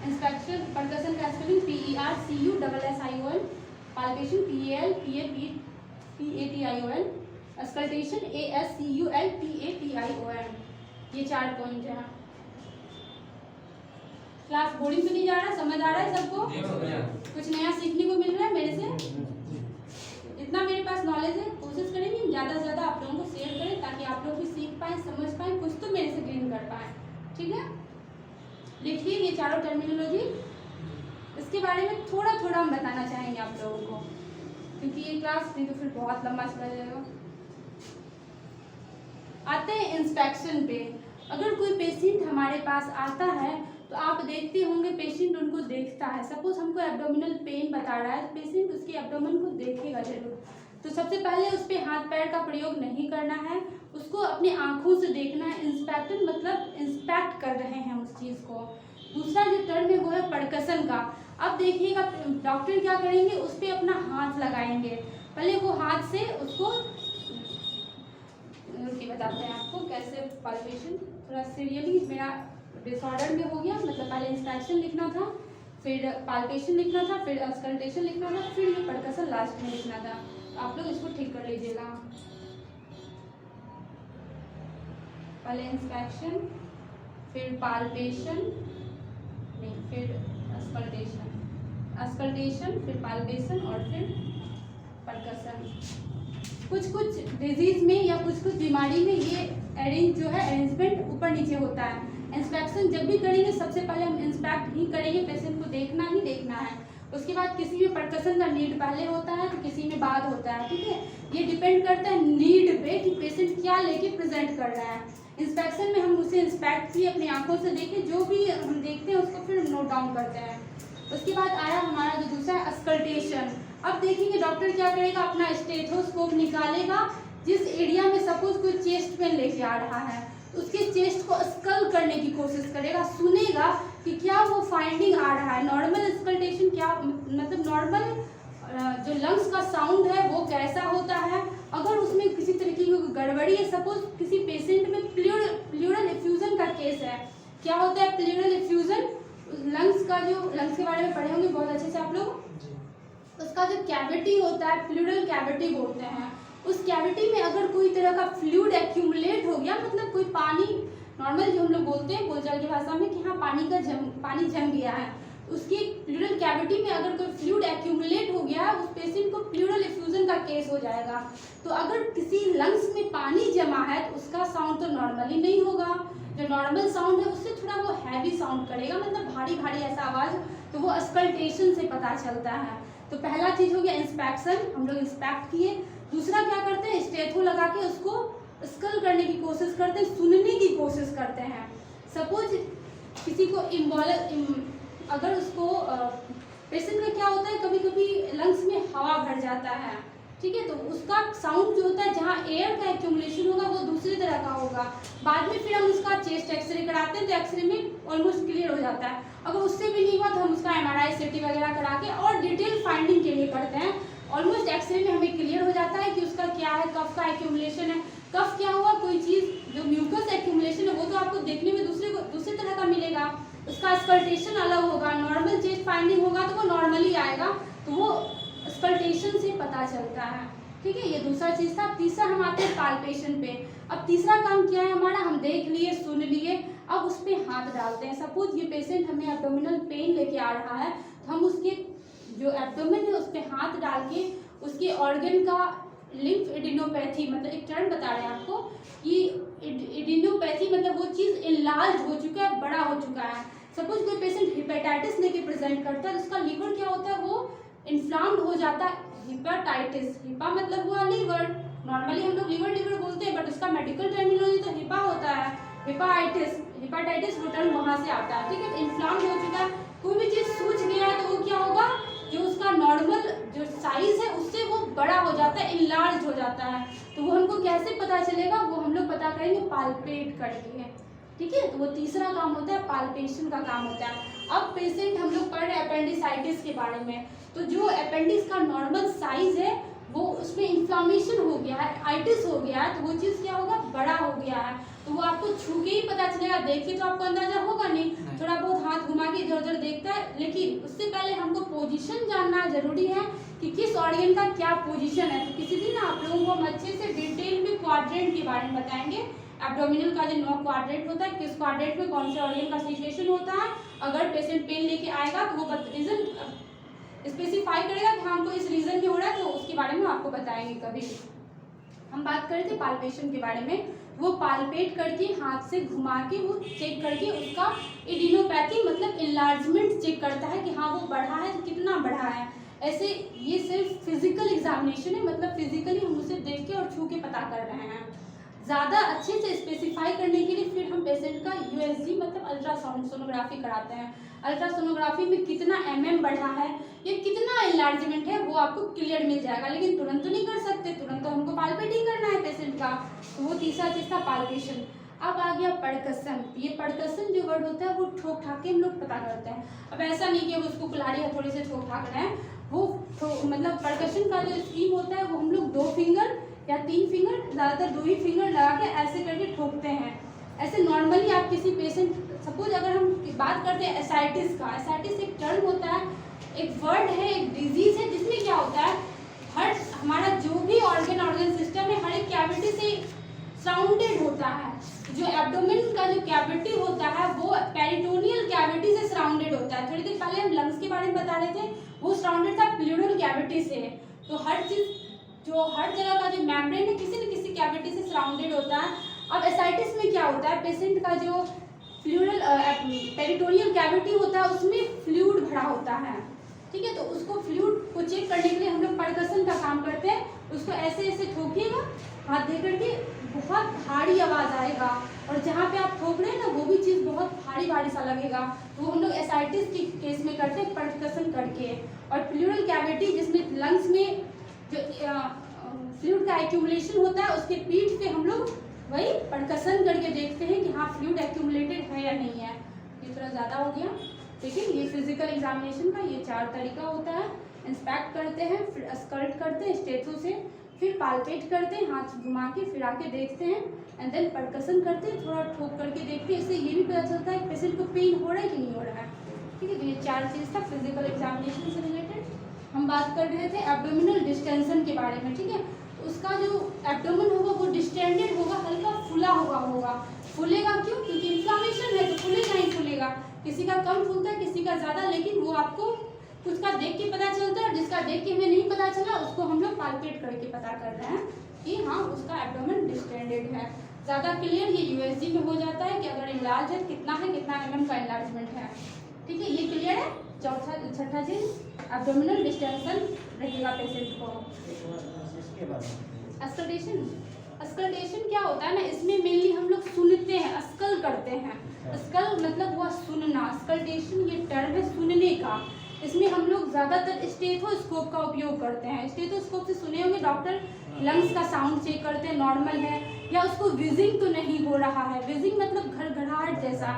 Inspection, percussion का spelling PERCUSSION, palpation PALPATION, auscultation ASCULPATION। ये 4 पॉइंट है। क्लास बोरिंग तो नहीं जा रहा, समझ आ रहा है सबको? कुछ नया सीखने को मिल रहा है मेरे से? इतना मेरे पास नॉलेज है, कोशिश करेंगे ज़्यादा से ज़्यादा आप लोगों को शेयर करें ताकि आप लोग भी सीख पाएँ, समझ पाएँ, कुछ तो मेरे से गेन कर पाएँ, ठीक है। लिखिए ये 4 टर्मिनोलॉजी, इसके बारे में थोड़ा थोड़ा हम बताना चाहेंगे आप लोगों को, क्योंकि ये क्लास नहीं तो फिर बहुत लंबा चला जाएगा। आते हैं इंस्पेक्शन पे। अगर कोई पेशेंट हमारे पास आता है तो आप देखते होंगे पेशेंट उनको देखता है। सपोज हमको एब्डोमिनल पेन बता रहा है, पेशेंट उसके एब्डोमेन को देखेगा जरूर। तो सबसे पहले उस पर हाथ पैर का प्रयोग नहीं करना है, उसको अपनी आंखों से देखना है। इंस्पेक्टर मतलब इंस्पेक्ट कर रहे हैं उस चीज़ को। दूसरा जो टर्म है वो है परकसन का। अब देखिएगा डॉक्टर क्या करेंगे, उस पर अपना हाथ लगाएंगे। पहले वो हाथ से उसको बताते हैं आपको कैसे पाल्पेशन, थोड़ा सीरियली मेरा डिसऑर्डर में हो गया। मतलब पहले इंस्पेक्शन लिखना था, फिर पाल्पेशन लिखना था, फिर अस्कल्टेशन लिखना था, फिर ये परकसन लास्ट में लिखना था। आप लोग इसको ठीक कर लीजिएगा। पहले इंस्पेक्शन, फिर पाल्पेशन, नहीं फिर अस्कल्टेशन, फिर पाल्पेशन और फिर परकसन। कुछ डिजीज में या कुछ बीमारी में ये अरेंजमेंट ऊपर नीचे होता है। इंस्पेक्शन जब भी करेंगे सबसे पहले हम इंस्पेक्ट ही करेंगे, पेशेंट को देखना ही देखना है। उसके बाद किसी में परकसन का नीड पहले होता है तो किसी में बाद होता है, ठीक है। ये डिपेंड करता है नीड पे कि पेशेंट क्या लेके प्रेजेंट कर रहा है। इंस्पेक्शन में हम उसे इंस्पेक्ट किए, अपनी आंखों से देखे, जो भी हम देखते हैं उसको फिर नोट डाउन करते हैं। उसके बाद आया हमारा जो दूसरा अस्कल्टेशन। अब देखेंगे डॉक्टर क्या करेगा, अपना स्टेथोस्कोप निकालेगा। जिस एरिया में सपोज कोई चेस्ट पेन लेके आ रहा है उसके चेस्ट को स्कल करने की कोशिश करेगा, सुनेगा कि क्या वो फाइंडिंग आ रहा है, नॉर्मल स्कल्टेशन क्या मतलब नॉर्मल जो लंग्स का साउंड है वो कैसा होता है। अगर उसमें किसी तरीके की गड़बड़ी है, सपोज किसी पेशेंट में प्लूरल इफ्यूजन का केस है, क्या होता है प्लूरल इफ्यूजन, लंग्स का जो लंग्स के बारे में पढ़े होंगे बहुत अच्छे से आप लोग, उसका जो कैविटी होता है प्लूरल कैविटी बोलते हैं, उस कैविटी में अगर कोई तरह का फ्लूइड एक्यूमुलेट हो गया, मतलब कोई पानी, नॉर्मल जो हम लोग बोलते हैं बोलचाल की भाषा में कि हाँ पानी जम गया है, उसकी प्लूरल कैविटी में अगर कोई फ्लूइड एक्यूमुलेट हो गया उस पेशेंट को प्लूरल इफ्यूजन का केस हो जाएगा। तो अगर किसी लंग्स में पानी जमा है तो उसका साउंड तो नॉर्मली नहीं होगा, जो नॉर्मल साउंड है उससे थोड़ा वो हैवी साउंड करेगा, मतलब भारी भारी ऐसा आवाज़, तो वो स्कल्टेशन से पता चलता है। तो पहला चीज़ हो गया इंस्पेक्शन, हम लोग इंस्पेक्ट किए। दूसरा क्या करते हैं, स्टेथो लगा के उसको स्कल करने की कोशिश करते हैं, सुनने की कोशिश करते हैं। सपोज किसी को अगर उसको पेशेंट का क्या होता है, कभी कभी लंग्स में हवा भर जाता है, ठीक है, तो उसका साउंड जो होता है जहाँ एयर का एक्यूमुलेशन होगा वो दूसरी तरह का होगा। बाद में फिर हम उसका चेस्ट एक्सरे कराते हैं तो एक्सरे में ऑलमोस्ट क्लियर हो जाता है। अगर उससे भी नहीं हुआ तो हम उसका MRI CT वगैरह करा के और डिटेल फाइंडिंग के लिए करते हैं। ऑलमोस्ट एक्सरे में हमें क्लियर हो जाता है कि उसका क्या है, कफ का एक्यूमुलेशन है, कफ क्या हुआ, कोई चीज़ जो म्यूकस एक्यूमुलेशन है वो तो आपको देखने में दूसरी तरह का मिलेगा, उसका स्कल्टेशन अलग होगा, नॉर्मल चेस्ट फाइंडिंग होगा तो वो नॉर्मली आएगा, तो वो स्कल्टेशन से पता चलता है, ठीक है। ये दूसरा चीज़ था। तीसरा हम आते हैं पाल्पेशन पे। अब तीसरा काम क्या है हमारा, हम देख लिए सुन लिए, अब उस पर हाथ डालते हैं। सपोज ये पेशेंट हमें एब्डोमिनल पेन लेके आ रहा है तो हम उसके जो एब्डोमेन है उस पर हाथ डाल के उसके ऑर्गन का लिम्फ एडिनोपैथी, मतलब एक टर्म बता रहे हैं आपको कि एडिनोपैथी मतलब वो चीज़ इनलार्ज हो चुका है, बड़ा हो चुका है। सपोज कोई पेशेंट हेपेटाइटिस लेके प्रेजेंट करता है तो उसका लीवर क्या होता है, वो इन्फ्लाम्ड हो जाता है। हेपेटाइटिस, हिपा मतलब हुआ लीवर, नॉर्मली हम लोग लीवर बोलते हैं बट उसका मेडिकल टर्मिनोलॉजी तो हिपा होता है, हेपेटाइटिस वो टर्म वहाँ से आता है, ठीक है। इन्फ्लाम्ड हो चुका है, कोई भी चीज़ सूज गया है तो वो क्या होगा, जो उसका नॉर्मल जो साइज है उससे वो बड़ा हो जाता है, इनलार्ज हो जाता है। तो वो हमको कैसे पता चलेगा, वो हम लोग पता करेंगे पाल्पेट करके, ठीक है। तो वो तीसरा काम होता है, पाल्पेशन का काम होता है। अब पेशेंट हम लोग पढ़ रहे हैं अपेंडिसाइटिस के बारे में, तो जो अपेंडिक्स का नॉर्मल साइज है वो उसमें इन्फ्लामेशन हो गया है, आइटिस हो गया है, तो वो चीज़ क्या होगा, बड़ा हो गया है। तो वो आपको छू के ही पता चलेगा, देख के तो आपको अंदाजा होगा नहीं, थोड़ा बहुत हाथ घुमा के इधर उधर देखता है, लेकिन उससे पहले हमको पोजीशन जानना जरूरी है कि किस ऑर्गन का क्या पोजीशन है। तो किसी दिन आप लोगों को हम अच्छे से डिटेल में क्वाड्रेंट के बारे में बताएंगे, एब्डोमिनल का जो 9 क्वाड्रेंट होता है, किस क्वाड्रेंट में कौन से ऑर्गन का सिचुएशन होता है। अगर पेशेंट पेन लेके आएगा तो वो रीजन स्पेसिफाई करेगा कि हमको इस रीजन में हो रहा है, तो उसके बारे में आपको बताएंगे। कभी हम बात कर रहे थे पाल्पेशन के बारे में, वो पाल्पेट करके हाथ से घुमा के वो चेक करके उसका एडिनोपैथी मतलब इनलार्जमेंट चेक करता है कि हाँ वो बढ़ा है तो कितना बढ़ा है। ऐसे ये सिर्फ फिजिकल एग्जामिनेशन है, मतलब फिजिकली हम उसे देख के और छू के पता कर रहे हैं। ज़्यादा अच्छे से स्पेसिफाई करने के लिए फिर हम पेशेंट का USG मतलब अल्ट्रासाउंड सोनोग्राफी कराते हैं। अल्ट्रासोनोग्राफी में कितना mm बढ़ा है या कितना इनलार्जमेंट है वो आपको क्लियर मिल जाएगा, लेकिन तुरंत तो नहीं कर सकते, तुरंत तो हमको पाल्पेटिंग करना है पेशेंट का। तो वो तीसरा चीज़ था पाल्पेशन। अब आ गया परकसन। ये परकसन जो वर्ड होता है वो ठोक ठाक के हम लोग पता करते हैं। अब ऐसा नहीं कि उसको कुल्हाड़ी हथौड़ी से ठोक ठाक रहे हैं, वो मतलब परकशन का जो स्कीम होता है वो हम लोग 2 फिंगर या 3 फिंगर, ज़्यादातर 2 ही फिंगर लगा के ऐसे करके ठोकते हैं। ऐसे नॉर्मली आप किसी पेशेंट, सपोज अगर हम बात करते हैं एसाइटिस का, एसाइटिस एक टर्म होता है, एक वर्ड है, एक डिजीज है जिसमें क्या होता है, हर हमारा जो भी ऑर्गन सिस्टम है हर एक कैविटी से सराउंडेड होता है। जो एब्डोमेन का जो कैविटी होता है वो पेरिटोनियल कैविटी से सराउंडेड होता है। थोड़ी देर पहले हम लंग्स के बारे में बता रहे थे, वो सराउंडेड था प्लूरल कैविटी से। तो हर जगह का जो मेम्ब्रेन है किसी न किसी कैविटी से सराउंडेड होता है। अब एसाइटिस में क्या होता है, पेशेंट का जो फ्लूरल पेरिटोनियल कैविटी होता है उसमें फ्लूइड भरा होता है, ठीक है। तो उसको फ्लूइड को चेक करने के लिए हम लोग परकसन का काम करते हैं। उसको ऐसे ऐसे ठोकिएगा हाथ दे करके, बहुत भारी आवाज़ आएगा, और जहाँ पे आप ठोक रहे हैं ना वो भी चीज़ बहुत भारी सा लगेगा। तो वो हम लोग एसाइटिस के केस में करते हैं परकसन करके। और प्लूरल कैविटी जिसमें लंग्स में जो फ्लूइड का एक्यूमुलेशन होता है उसके पीठ पे हम लोग वही परकसन करके देखते हैं कि हाँ फ्लूइड एक्यूमुलेटेड है या नहीं है। ये थोड़ा ज़्यादा हो गया, लेकिन ये फिजिकल एग्जामिनेशन का ये 4 तरीका होता है। इंस्पेक्ट करते हैं, फिर स्कल्ट करते हैं स्टेथो से, फिर पालपेट करते हैं हाथ घुमा के, फिर आके देखते हैं, एंड देन परकसन करते हैं, थोड़ा ठोक करके देखते हैं। इससे ये भी पता चलता है कि पेशेंट को पेन हो रहा है कि नहीं हो रहा है। ठीक है, तो ये 4 चीज़ था फिजिकल एग्जामिनेशन से रिलेटेड। हम बात कर रहे थे एब्डोमिनल डिस्टेंशन के बारे में। ठीक है, तो उसका जो एब्डोमेन होगा वो डिस्टेंडेड होगा, हल्का फुला होगा। फूलेगा क्यों? क्योंकि इन्फ्लामेशन है तो फूलेगा ही फूलेगा। किसी का कम फूलता है, किसी का ज़्यादा, लेकिन वो आपको कुछ का देख के पता चलता है, और जिसका देख के हमें नहीं पता चला उसको हम लोग पालपेट करके पता कर रहे हैं कि हाँ उसका एब्डोमेन डिस्टेंडेड है। ज़्यादा क्लियर ये यूएसजी में हो जाता है कि अगर इलाज है कितना mm का इलाजमेंट है। ठीक है, ये क्लियर है। छठा चीज एब्डोमिनल डिस्टेंशन रहेगा पेशेंट को। अस्कल्टेशन क्या होता है ना, इसमें मेनली हम लोग सुनते हैं, अस्कल करते हैं। अस्कल मतलब हुआ सुनना, अस्कल्टेशन ये टर्म है सुनने का। इसमें हम लोग ज़्यादातर स्टेथोस्कोप का उपयोग करते हैं। स्टेथोस्कोप से सुने होंगे, डॉक्टर लंग्स का साउंड चेक करते हैं नॉर्मल है या उसको विजिंग तो नहीं हो रहा है। विजिंग मतलब घड़घड़ाहट जैसा।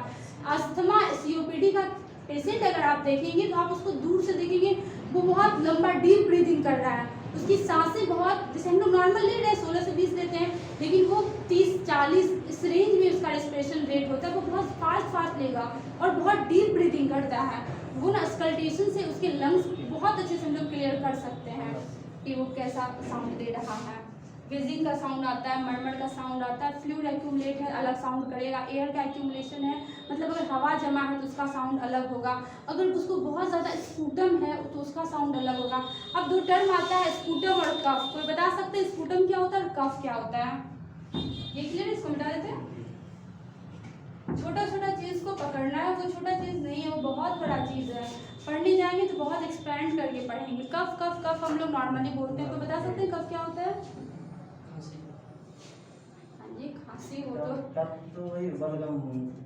अस्थमा COPD का पेशेंट अगर आप देखेंगे तो आप उसको दूर से देखेंगे, वो बहुत लंबा डीप ब्रीदिंग कर रहा है, उसकी सांसें बहुत, जैसे हम लोग नॉर्मल ले रहे हैं 16 से 20 लेते हैं, लेकिन वो 30-40 इस रेंज में उसका रेस्पिरेशन रेट होता है। वो बहुत फास्ट लेगा और बहुत डीप ब्रीदिंग करता है। वो ना अस्कल्टेशन से उसके लंग्स बहुत अच्छे से हम लोग क्लियर कर सकते हैं कि वो कैसा साउंड दे रहा है। विजिंग का साउंड आता है, मरमर का साउंड आता है, फ्लूइड एक्यूमुलेट है अलग साउंड करेगा, एयर का एक्यूमुलेशन है मतलब अगर हवा जमा है तो उसका साउंड अलग होगा, अगर उसको बहुत ज़्यादा स्पूटम है तो उसका साउंड अलग होगा। अब 2 टर्म आता है स्पूटम और कफ। कोई बता सकते हैं स्पूटम क्या होता है और कफ क्या होता है? ये क्लियर, इसको बता देते हैं। छोटा चीज़ को पकड़ना है, वो छोटा चीज़ नहीं है, वो बहुत बड़ा चीज़ है। पढ़ने जाएंगे तो बहुत एक्सपेंड करके पढ़ेंगे। कफ हम लोग नॉर्मली बोलते हैं। कोई बता सकते हैं कफ क्या होता है? ये खांसी हो तो वही बलगम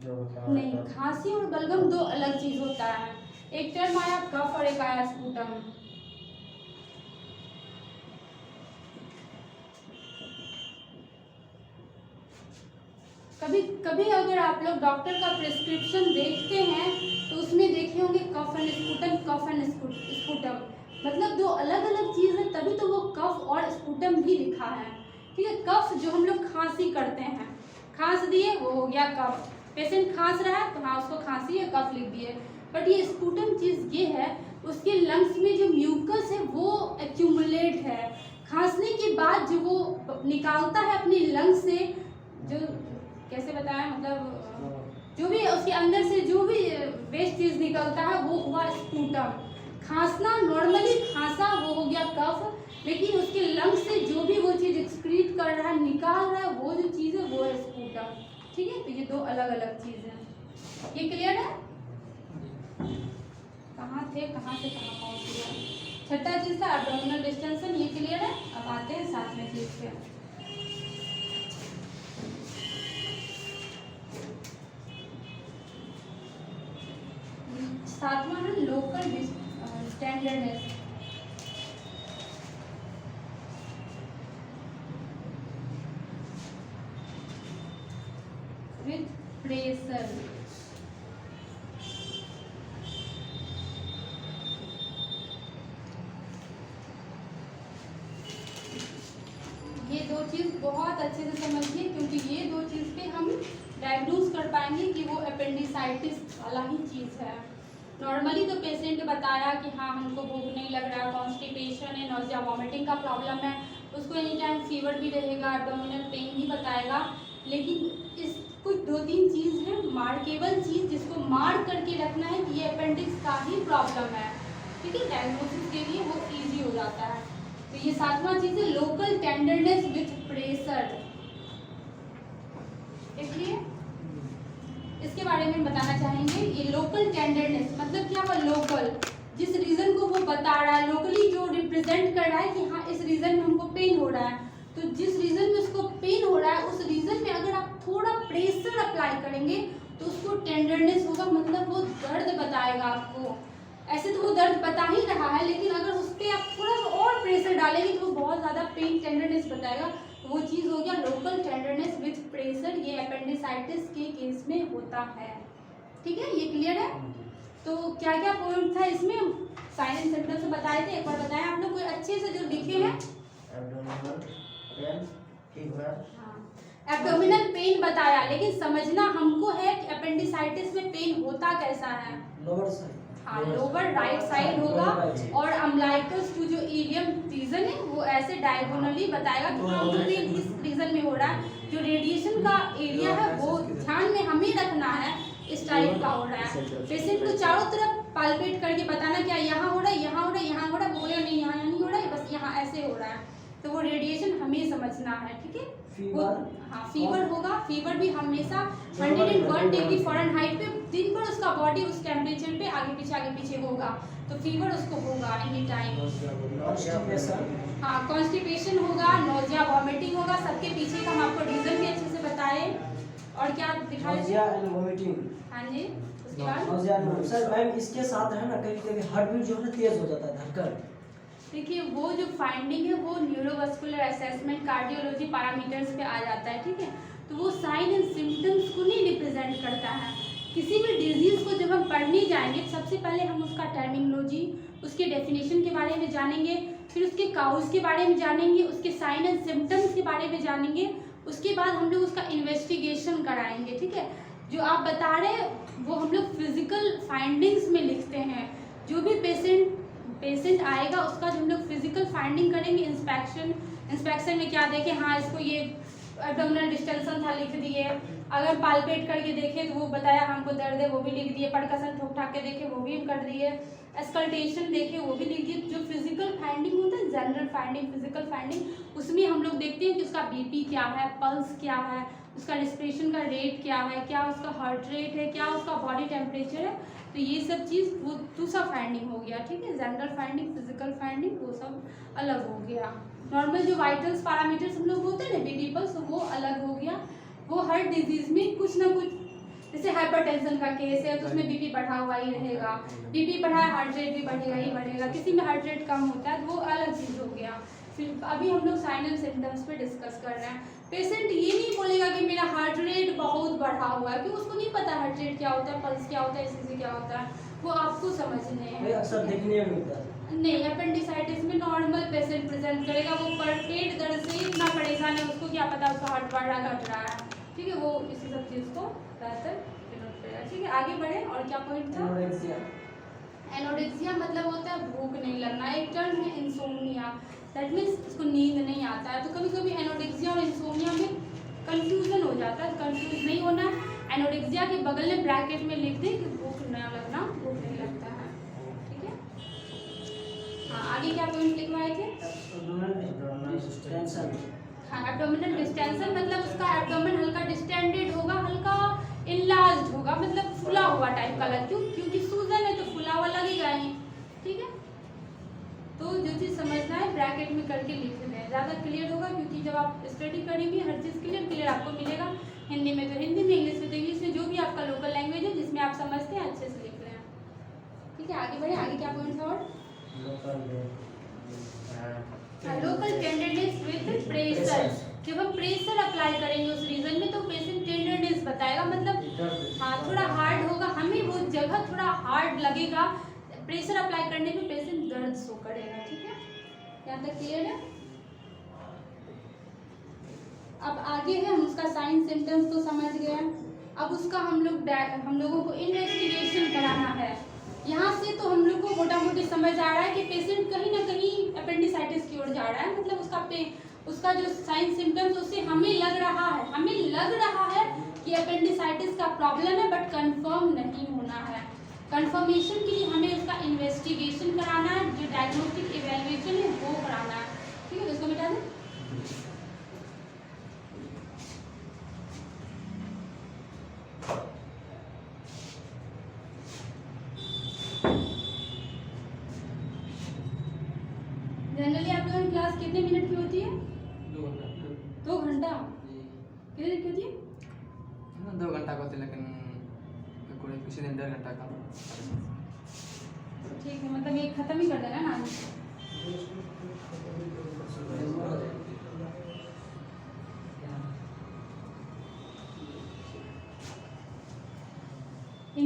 जो होता है। नहीं, खांसी और बलगम 2 अलग चीज होता है। एक टर्म आया कफ और एक आया स्पूटम। कभी अगर आप लोग डॉक्टर का प्रिस्क्रिप्शन देखते हैं तो उसमें देखे होंगे कफ एंड स्पूटम मतलब 2 अलग अलग चीज़ है, तभी तो वो कफ और स्पूटम भी लिखा है। ठीक है, कफ जो हम लोग खांसी करते हैं, खांस दिए वो हो गया कफ। पेशेंट खांस रहा है तो हाँ उसको खांसी है, कफ लिख दिए। बट ये स्पूटम चीज़ ये है, उसके लंग्स में जो म्यूकस है वो एक्यूमुलेट है। खांसने के बाद जो वो निकालता है अपने लंग्स से, जो कैसे बताया, मतलब जो भी उसके अंदर से जो भी वेस्ट चीज़ निकलता है वो हुआ स्पूटम। खांसना नॉर्मली खांसा वो हो गया कफ, लेकिन उसके लंग्स से जो भी वो चीज़ एक्सक्रीट कर रहा है, निकाल रहा है, वो जो चीज़ है वो है स्पूटम। ठीक है, तो ये 2 अलग अलग चीज़ है। ये क्लियर है? कहाँ थे, कहाँ से कहाँ पहुँच गया? छठा चीज़ था एब्डोमिनल डिस्टेंशन, ये क्लियर है। अब आते हैं 7वें चीज़ पे। 7वां है लोकल स्टैंडर्डनेस। With pressure. ये 2 चीज़ बहुत अच्छे से समझिए, क्योंकि ये 2 चीज़ पे हम डायग्नोज कर पाएंगे कि वो अपेंडिसाइटिस वाला ही चीज़ है। नॉर्मली तो पेशेंट ने बताया कि हाँ हमको भूख नहीं लग रहा है, कॉन्स्टिपेशन है, नॉजिया वॉमिटिंग का प्रॉब्लम है, उसको एनी टाइम फीवर भी रहेगा, एब्डोमिनल पेन भी बताएगा। लेकिन इस कुछ 2-3 चीज़ है मार्केबल चीज़, जिसको मार्क करके रखना है कि ये अपेंडिक्स का ही प्रॉब्लम है। ठीक है, डायग्नोसिस के लिए वो ईजी हो जाता है। तो ये 7वां चीज़ है लोकल टेंडरनेस विथ प्रेशर। इसलिए इसके बारे में बताना चाहेंगे। ये लोकल टेंडरनेस मतलब क्या हुआ? लोकल, जिस रीज़न को वो बता रहा है, लोकली जो रिप्रेजेंट कर रहा है कि हाँ इस रीज़न में हमको पेन हो रहा है, तो जिस रीज़न में उसको पेन हो रहा है उस रीज़न में अगर आप थोड़ा प्रेशर अप्लाई करेंगे तो उसको टेंडरनेस होगा, मतलब वो दर्द बताएगा आपको। ऐसे तो वो दर्द बता ही रहा है, लेकिन अगर उस पर आप थोड़ा और प्रेशर डालेंगे तो वो बहुत ज़्यादा पेन टेंडरनेस बताएगा। वो चीज़ हो गया लोकल टेंडरनेस विथ प्रेशर, ये अपेंडिसाइटिस के केस में होता है। ठीक है, ये क्लियर है। तो क्या क्या पॉइंट था इसमें, साइन एंड सिम्टम्स बताए थे, एक बार बताएं आप लोग कोई अच्छे से जो लिखे हैं। Abdominal pain, fever. हाँ, एब्डोमिनल पेन बताया, लेकिन समझना हमको है कि अपेंडिसाइटिस में पेन होता कैसा है। लोअर साइड, हाँ, लोअर राइट साइड होगा और अम्लाइकस टू जो इलियम रीजन है वो ऐसे डायगोनली बताएगा कि हाँ पेन इस रीजन में हो रहा है। जो रेडिएशन का एरिया है वो ध्यान में हमें रखना है, इस टाइप का हो रहा है। पेशेंट को चारों तरफ पाल्पेट करके बताना क्या यहाँ हो रहा है, यहाँ हो रहा है, यहाँ हो रहा है, बोलेगा नहीं यहाँ नहीं हो रहा है, बस यहाँ ऐसे हो रहा है। तो वो रेडिएशन हमें समझना है। ठीक है, वो हाँ फीवर होगा, फीवर भी हमेशा 101 डिग्री फ़ारेनहाइट पे दिन भर उसका बॉडी उस टेम्परेचर पे आगे पीछे होगा, तो फीवर उसको होगा एनी टाइम। हाँ, कॉन्स्टिपेशन होगा, नोजिया वॉमिटिंग होगा, सबके पीछे का हम आपको रीजन भी अच्छे से बताए। और क्या दिखाए थे? Nausea and vomiting. हाँ जी, उसके बाद nausea and vomiting. Sir ma'am इसके साथ है ना कभी हार्ट बीट जो है ना तेज हो जाता है, धड़कन। देखिए वो जो फाइंडिंग है वो न्यूरोवास्कुलर असेसमेंट कार्डियोलॉजी पैरामीटर्स पे आ जाता है। ठीक है, तो वो साइन एंड सिम्टम्स को नहीं रिप्रेजेंट करता है। किसी भी डिजीज़ को जब हम पढ़ने जाएंगे सबसे पहले हम उसका टर्मिनोलॉजी, उसके डेफिनेशन के बारे में जानेंगे, फिर उसके काउज के बारे में जानेंगे, उसके साइन एंड सिम्टम्स के बारे में जानेंगे, उसके बाद हम लोग उसका इन्वेस्टिगेशन कराएंगे। ठीक है, जो आप बता रहे हैं वो हम लोग फिजिकल फाइंडिंग्स में लिखते हैं। जो भी पेशेंट आएगा उसका जो हम लोग फिजिकल फाइंडिंग करेंगे, इंस्पेक्शन में क्या देखें, हाँ इसको ये एब्डोमिनल डिस्टेंशन था लिख दिए, अगर पाल्पेट करके देखें तो वो बताया हमको दर्द है वो भी लिख दिए, परकसन ठोक ठाक के देखे वो भी हम कर दिए, एस्कल्टेशन देखे वो भी लिख दिए। जो फिजिकल फाइंडिंग होता है जनरल फाइंडिंग, फिजिकल फाइंडिंग, उसमें हम लोग देखते हैं कि उसका बीपी क्या है, पल्स क्या है, उसका रेस्पिरेशन का रेट क्या है, क्या उसका हार्ट रेट है, क्या उसका बॉडी टेम्परेचर है। तो ये सब चीज़ वो दूसरा फाइंडिंग हो गया। ठीक है, जनरल फाइंडिंग, फिजिकल फाइंडिंग वो सब अलग हो गया। नॉर्मल जो वाइटल्स पैरामीटर्स हम लोग होते हैं ना बीपी पल्स, वो अलग हो गया। वो हर डिजीज़ में कुछ ना कुछ, जैसे हाइपरटेंशन का केस है तो उसमें बीपी बढ़ा हुआ ही रहेगा, बीपी बढ़ा है हार्ट रेट भी बढ़ेगा ही बढ़ेगा, किसी में हार्ट रेट कम होता है तो वो अलग चीज़ हो गया। फिर अभी हम लोग साइन एंड सिम्टम्स पे डिस्कस कर रहे हैं। पेशेंट ये नहीं बोलेगा कि मेरा हार्ट रेट बहुत बढ़ा हुआ है, क्योंकि उसको नहीं पता हार्ट रेट क्या होता है, पल्स क्या होता है, ECG क्या होता है, वो आपको समझने हैं। अक्सर देखने में मिलता है। नहीं, अपेंडिसाइटिस में नॉर्मल पेशेंट प्रेजेंट करेगा, वो पेट दर्द से इतना परेशान है, उसको क्या पता उसका हार्ट बढ़ रहा घट रहा है। ठीक है, वो इसी सब चीज़ को ज़्यादातर डिनोट करेगा। ठीक है, आगे बढ़े। और क्या पॉइंट था? एनोरेक्सिया मतलब होता है भूख नहीं लगना। एक टर्म है इंसोम्निया, दैट मीन्स उसको नींद नहीं आता है। तो कभी कभी एनोरेक्सिया और इंसोम्निया में कंफ्यूजन हो जाता है, कंफ्यूज नहीं होना। एनोरेक्सिया के बगल में ब्रैकेट में लिख दें कि भूख न लगना, भूख नहीं लगता है। ठीक है, हाँ आगे क्या पॉइंट लिखवाए थे? हाँ, एब्डोमिनल डिस्टेंशन मतलब उसका एब्डोमेन हल्का डिस्टेंडेड होगा, हल्का इनलार्ज्ड होगा, मतलब फुला हुआ टाइप का लग, क्योंकि सूजन है तो फुला हुआ लगेगा ही। ठीक है, तो जो चीज़ समझना है ब्रैकेट में करके लिख दें, ज़्यादा क्लियर होगा, क्योंकि जब आप स्टडी करेंगे हर चीज़ क्लियर आपको मिलेगा। हिंदी में तो हिंदी में, इंग्लिश में तो इंग्लिश में, जो भी आपका लोकल लैंग्वेज है जिसमें आप समझते हैं अच्छे से लिख रहे हैं। ठीक है, आगे बढ़े। आगे क्या पॉइंट था? और लोकल टेंडरनेस विद प्रेशर, जब हम प्रेशर अप्लाई करेंगे उस रीजन में तो पेशेंट टेंडरनेस बताएगा, मतलब हाँ थोड़ा हार्ड होगा, हमें वो जगह थोड़ा हार्ड लगेगा, प्रेशर अप्लाई करने पे पेशेंट दर्द शो करेगा। ठीक है, यहाँ तक क्लियर है? अब आगे है, हम उसका साइन सिम्टम्स तो समझ गए, अब उसका हम लोगों को इन्वेस्टिगेशन कराना है। यहाँ से तो हम लोग को मोटा मोटी समझ आ रहा है कि पेशेंट कहीं ना कहीं अपेंडिसाइटिस की ओर जा रहा है, मतलब उसका जो साइन सिम्टम्स उससे हमें लग रहा है कि अपेंडिसाइटिस का प्रॉब्लम है, बट कंफर्म नहीं होना है। कंफर्मेशन के लिए हमें उसका इन्वेस्टिगेशन कराना है, जो डायग्नोस्टिक इवैल्यूएशन है वो कराना है। ठीक है, तो इसको मिटा दें। जनरली आप लोगों की क्लास कितने मिनट की होती है? 2 घंटा। कितने दिन की होती है? 2 घंटा का होती है, लेकिन किसी दिन 1.5 घंटा का। ठीक है, मतलब ये खत्म ही कर देना ना।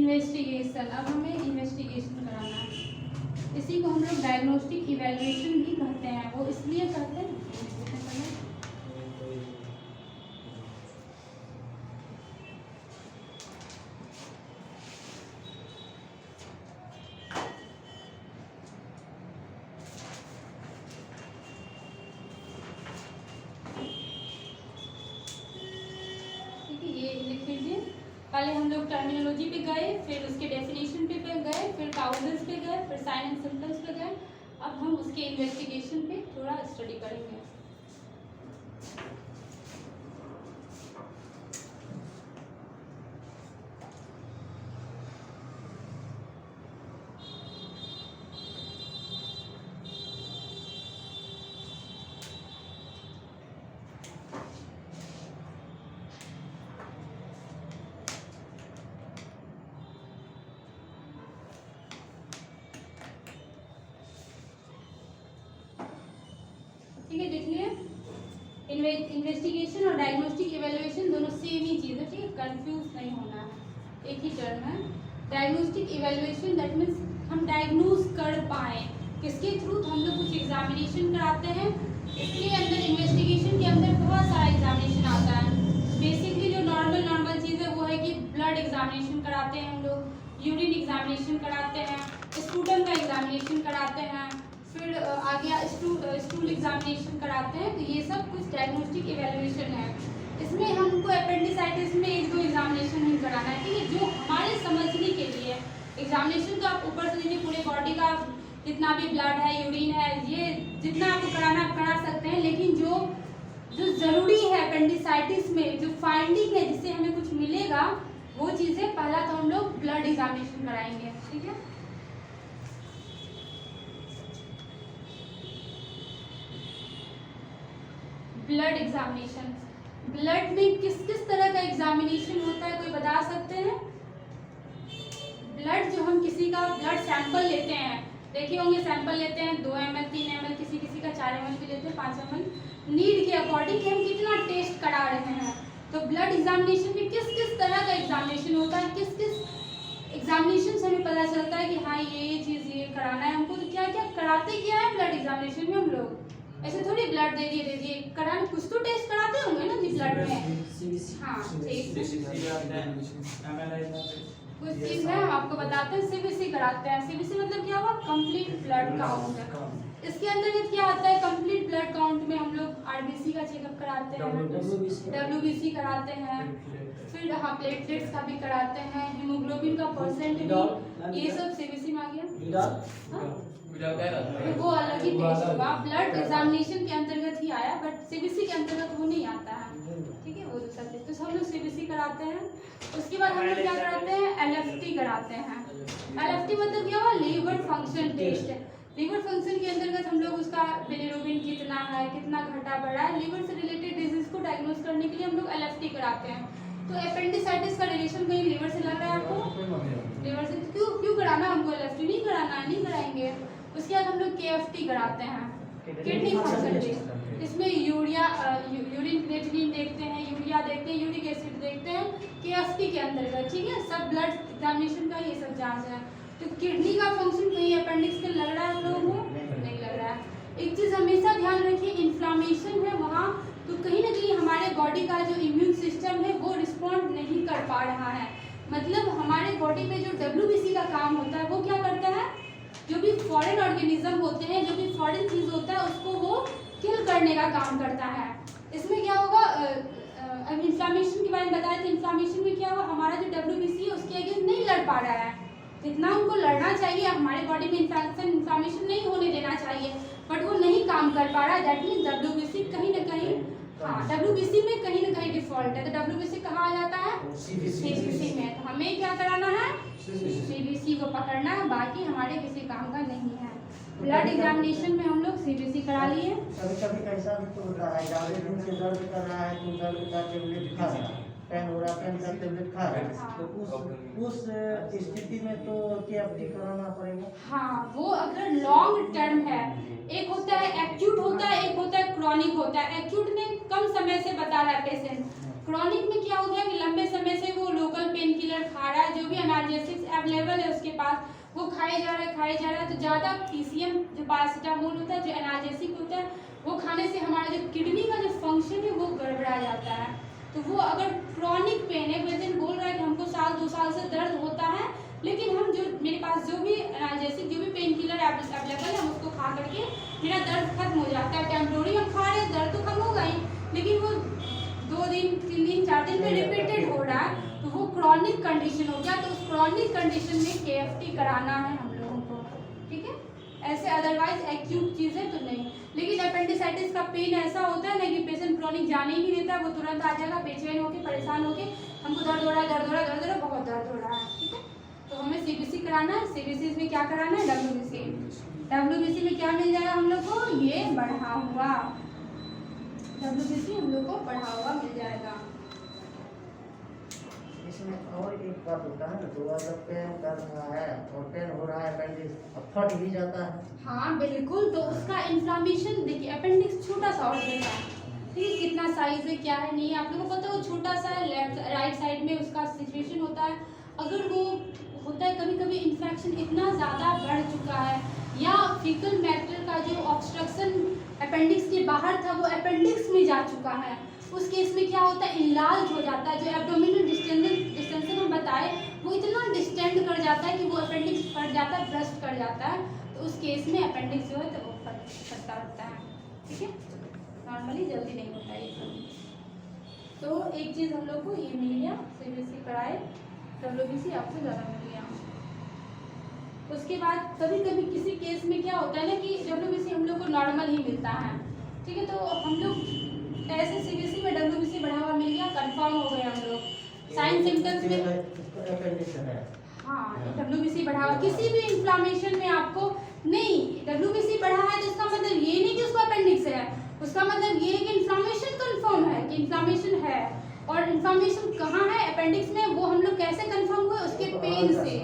इन्वेस्टिगेशन, अब हमें इन्वेस्टिगेशन कराना है। इसी को हम लोग डायग्नोस्टिक इवैल्यूएशन भी कहते हैं। वो इसलिए कहते हैं पहले हम लोग टर्मिनोलॉजी पे गए, फिर उसके डेफिनेशन पे गए, फिर काउजेस पे गए, फिर साइन एंड सिम्टम्स पे गए। अब हम उसके इन्वेस्टिगेशन पे थोड़ा स्टडी करेंगे। ठीक है, देख लिए इन्वेस्टिगेशन और डायग्नोस्टिक इवैल्यूएशन दोनों सेम ही चीज़ है। ठीक है, कंफ्यूज नहीं होना है, एक ही टर्म है। डायग्नोस्टिक इवैल्यूएशन दैट मीन्स हम डायग्नोज कर पाएँ किसके थ्रू, हम लोग कुछ एग्जामिनेशन कराते हैं। इसके अंदर इन्वेस्टिगेशन के अंदर बहुत सारा एग्जामिनेशन आता है। बेसिकली जो नॉर्मल चीज़ है वो है कि ब्लड एग्जामिनेशन कराते हैं हम लोग, यूरिन एग्जामिनेशन कराते हैं, स्पूटम का एग्जामिनेशन कराते हैं, फिर आगे स्टूल एग्जामिनेशन कराते हैं। तो ये सब कुछ डायग्नोस्टिक इवैल्यूएशन है। इसमें हमको अपेंडिसाइटिस में 1-2 एग्जामिनेशन नहीं कराना है। ठीक है, जो हमारे समझने के लिए एग्जामिनेशन तो आप ऊपर से दीजिए, पूरे बॉडी का जितना भी ब्लड है, यूरिन है, ये जितना आपको कराना आप करा सकते हैं। लेकिन जो ज़रूरी है अपेंडिसाइटिस में, जो फाइंडिंग है जिससे हमें कुछ मिलेगा, वो चीज़ें पहला तो हम लोग ब्लड एग्जामिनेशन कराएंगे। ठीक है, ब्लड एग्जामिनेशन। ब्लड में किस किस तरह का एग्जामिनेशन होता है, कोई बता सकते हैं? ब्लड जो हम किसी का ब्लड सैंपल लेते हैं, देखे होंगे सैंपल लेते हैं 2 ml 3 ml, किसी का 4 ml भी लेते हैं, 5 ml, नीड के अकॉर्डिंग कि हम कितना टेस्ट करा रहे हैं। तो ब्लड एग्जामिनेशन में किस किस तरह का एग्जामिनेशन होता है, किस किस एग्जामिनेशन से हमें पता चलता है कि हाँ ये चीज़ ये कराना है हमको। तो क्या क्या कराते क्या है ब्लड एग्जामिनेशन में हम लोग? ऐसे थोड़ी ब्लड दे दिए कराने, कुछ तो टेस्ट कराते होंगे ना जी ब्लड में। हाँ, कुछ चीज़ है हम आपको बताते हैं। सीबीसी कराते हैं। सीबीसी मतलब क्या हुआ? Complete blood count. इसके अंतर्गत क्या आता है? कंप्लीट ब्लड काउंट में हम लोग आरबीसी का चेकअप कराते हैं, डब्ल्यूबीसी कराते हैं, फिर हाँ प्लेटलेट्स का भी कराते हैं, हीमोग्लोबिन का परसेंट भी, ये सब सीबीसी में आ गया। वो अलग ही टेस्ट हुआ, ब्लड एग्जामिनेशन के अंतर्गत ही आया, बट सीबीसी के अंतर्गत वो नहीं आता है। ठीक है, वो दूसरा टेस्ट। तो हम लोग सीबीसी कराते हैं। उसके बाद हम लोग क्या कराते हैं? एलएफटी कराते हैं। एलएफटी मतलब क्या हुआ? Liver function test. Liver function के अंतर्गत हम लोग उसका बिलिरुबिन कितना है, कितना घटा बढ़ा है, लीवर से रिलेटेड डिजीज को डायग्नोज करने के लिए हम लोग एलएफटी कराते हैं। तो अपेंडिसाइटिस का रिलेशन कहीं लीवर से लग रहा है आपको? लीवर से क्यों कराना हमको? एलएफटी नहीं कराना है, नहीं कराएंगे। उसके बाद हम लोग केएफटी कराते हैं, किडनी फंक्शन टेस्ट। इसमें यूरिन क्रिएटिनिन देखते हैं, यूरिया देखते हैं, यूरिक एसिड देखते हैं केएफटी के अंतर्गत। ठीक है, सब ब्लड एग्जामिनेशन का ये सब जांच है। तो किडनी का फंक्शन कहीं अपेंडिक्स के लग रहा है हम लोगों को? नहीं लग रहा है। एक चीज़ हमेशा ध्यान रखिए, इन्फ्लामेशन है वहाँ, तो कहीं ना कहीं हमारे बॉडी का जो इम्यून सिस्टम है वो रिस्पॉन्ड नहीं कर पा रहा है। मतलब हमारे बॉडी में जो डब्ल्यूबीसी का काम होता है वो क्या करता है? जो भी फॉरेन ऑर्गेनिज्म होते हैं, जो भी फॉरेन चीज़ होता है उसको वो किल करने का काम करता है। इसमें क्या होगा? अब इन्फ्लामेशन के बारे में बताया तो इन्फ्लामेशन में क्या हुआ? हमारा जो डब्ल्यूबीसी है उसके अगेंस्ट नहीं लड़ पा रहा है जितना उनको लड़ना चाहिए। हमारे बॉडी में इन्फ्लामेशन नहीं होने देना चाहिए, बट वो नहीं काम कर पा रहा है। दैट मीन्स डब्ल्यूबीसी कहीं ना कहीं, हाँ डब्ल्यूबीसी में कहीं ना कहीं डिफॉल्ट है। तो डब्ल्यूबीसी कहाँ आ जाता है? सीबीसी में। तो हमें क्या कराना है? सीबीसी को पकड़ना है, बाकी हमारे किसी काम का नहीं है। ब्लड एग्जामिनेशन में हम लोग सीबीसी करा लिए। कभी कभी ऐसा भी तो होता है, ज़्यादा दिन से दर्द कर रहा है तो दर्द का टेबलेट खा रहा है, पेन हो रहा है पेन का टेबलेट खा रहा है, तो उस स्थिति में तो केएफटी कराना पड़ेगा। हाँ, वो अगर लॉन्ग टर्म है, एक होता है एक्यूट होता है, एक होता है क्रॉनिक होता है। एक्यूट में कम समय से बता रहा है पेशेंट, क्रॉनिक में क्या हो गया कि लंबे समय से वो लोकल पेन किलर खा रहा है, जो भी एनाल्जेसिक्स अवेलेबल है उसके पास वो खाए जा रहा है। तो ज़्यादा पीसीएम जो पैरासीटामोल होता है, जो एनाल्जेसिक होता है, वो खाने से हमारा जो किडनी का जो फंक्शन है वो गड़बड़ा जाता है। तो वो अगर क्रॉनिक पेन है, पेशेंट बोल रहा है कि हमको 2 साल से दर्द होता है, लेकिन हम जो मेरे पास जो भी एनाल्जेसिक जो भी पेन किलर अवेलेबल है हम उसको खा करके मेरा दर्द खत्म हो जाता है। टेम्प्रोरी हम खा रहे हैं, दर्द तो खत्म होगा ही, लेकिन वो 2 दिन 3 दिन 4 दिन पे रिपीटेड हो रहा है, तो वो क्रॉनिक कंडीशन हो गया। तो उस क्रॉनिक कंडीशन में केएफटी कराना है हम लोगों को, ठीक है। ऐसे अदरवाइज एक्यूट चीज़ें तो नहीं। लेकिन अपेंडिसाइटिस का पेन ऐसा होता है ना कि पेशेंट क्रॉनिक जाने ही नहीं देता, वो तुरंत आ जाएगा बेचैन होकर, परेशान होकर, हमको दर्द हो रहा है, बहुत दर्द हो रहा है, ठीक है। तो हमें सीबीसी कराना है। सीबीसी में क्या कराना है? डब्ल्यूबीसी में क्या मिल जाएगा हम लोग को? ये बढ़ा हुआ डब्ल्यूबीसी हम लोग को बढ़ा हुआ मिल जाएगा। इसमें और एक बात होता है ना, तो अगर पेन कर रहा है और पेन हो रहा है, अपेंडिक्स फट भी जाता है। हाँ बिल्कुल, तो उसका इन्फ्लामेशन देखिए, अपेंडिक्स छोटा सा ऑर्गन है, ठीक है, कितना साइज है क्या है नहीं है आप लोगों को पता है, वो छोटा सा है, लेफ्ट राइट साइड में उसका सिचुएशन होता है। अगर वो होता है कभी कभी इन्फेक्शन इतना ज़्यादा बढ़ चुका है, या फीकल मैटर का जो ऑब्स्ट्रक्शन अपेंडिक्स के बाहर था वो अपेंडिक्स में जा चुका है, उस केस में क्या होता है? इनलार्ज हो जाता है। जो एब्डोमिनल डिस्टेंशन हम बताए वो इतना डिस्टेंड कर जाता है कि वो अपेंडिक्स फट जाता है, ब्रस्ट कर जाता है। तो उस केस में अपेंडिक्स जो है तो वो फटता रहता है, ठीक है। नॉर्मली जल्दी नहीं होता है ये सब। तो एक चीज़ हम लोग को ये मिल गया, सीबीसी कराए, डब्ल्यूबीसी आपको ज़्यादा मिल गया। उसके बाद कभी कभी किसी केस में क्या होता है ना कि डब्ल्यूबीसी हम लोग को नॉर्मल ही मिलता है, ठीक है। तो हम लोग ऐसे सीबीसी में डब्ल्यूबीसी बढ़ा हुआ मिल गया, कंफर्म हो गए हम लोग। साइन सिम्टम्स में कंडीशन है। हाँ, डब्ल्यूबीसी बढ़ा हुआ किसी भी इन्फ्लामेशन में आपको नहीं, डब्ल्यूबीसी बढ़ा है तो इसका मतलब ये नहीं कि उसको अपेंडिक्स है, उसका मतलब ये है कि इन्फ्लामेशन कंफर्म है कि इन्फ्लामेशन है। और इन्फ्लामेशन कहाँ है अपेंडिक्स में, वो हम लोग कैसे कंफर्म हुए? उसके पेन से,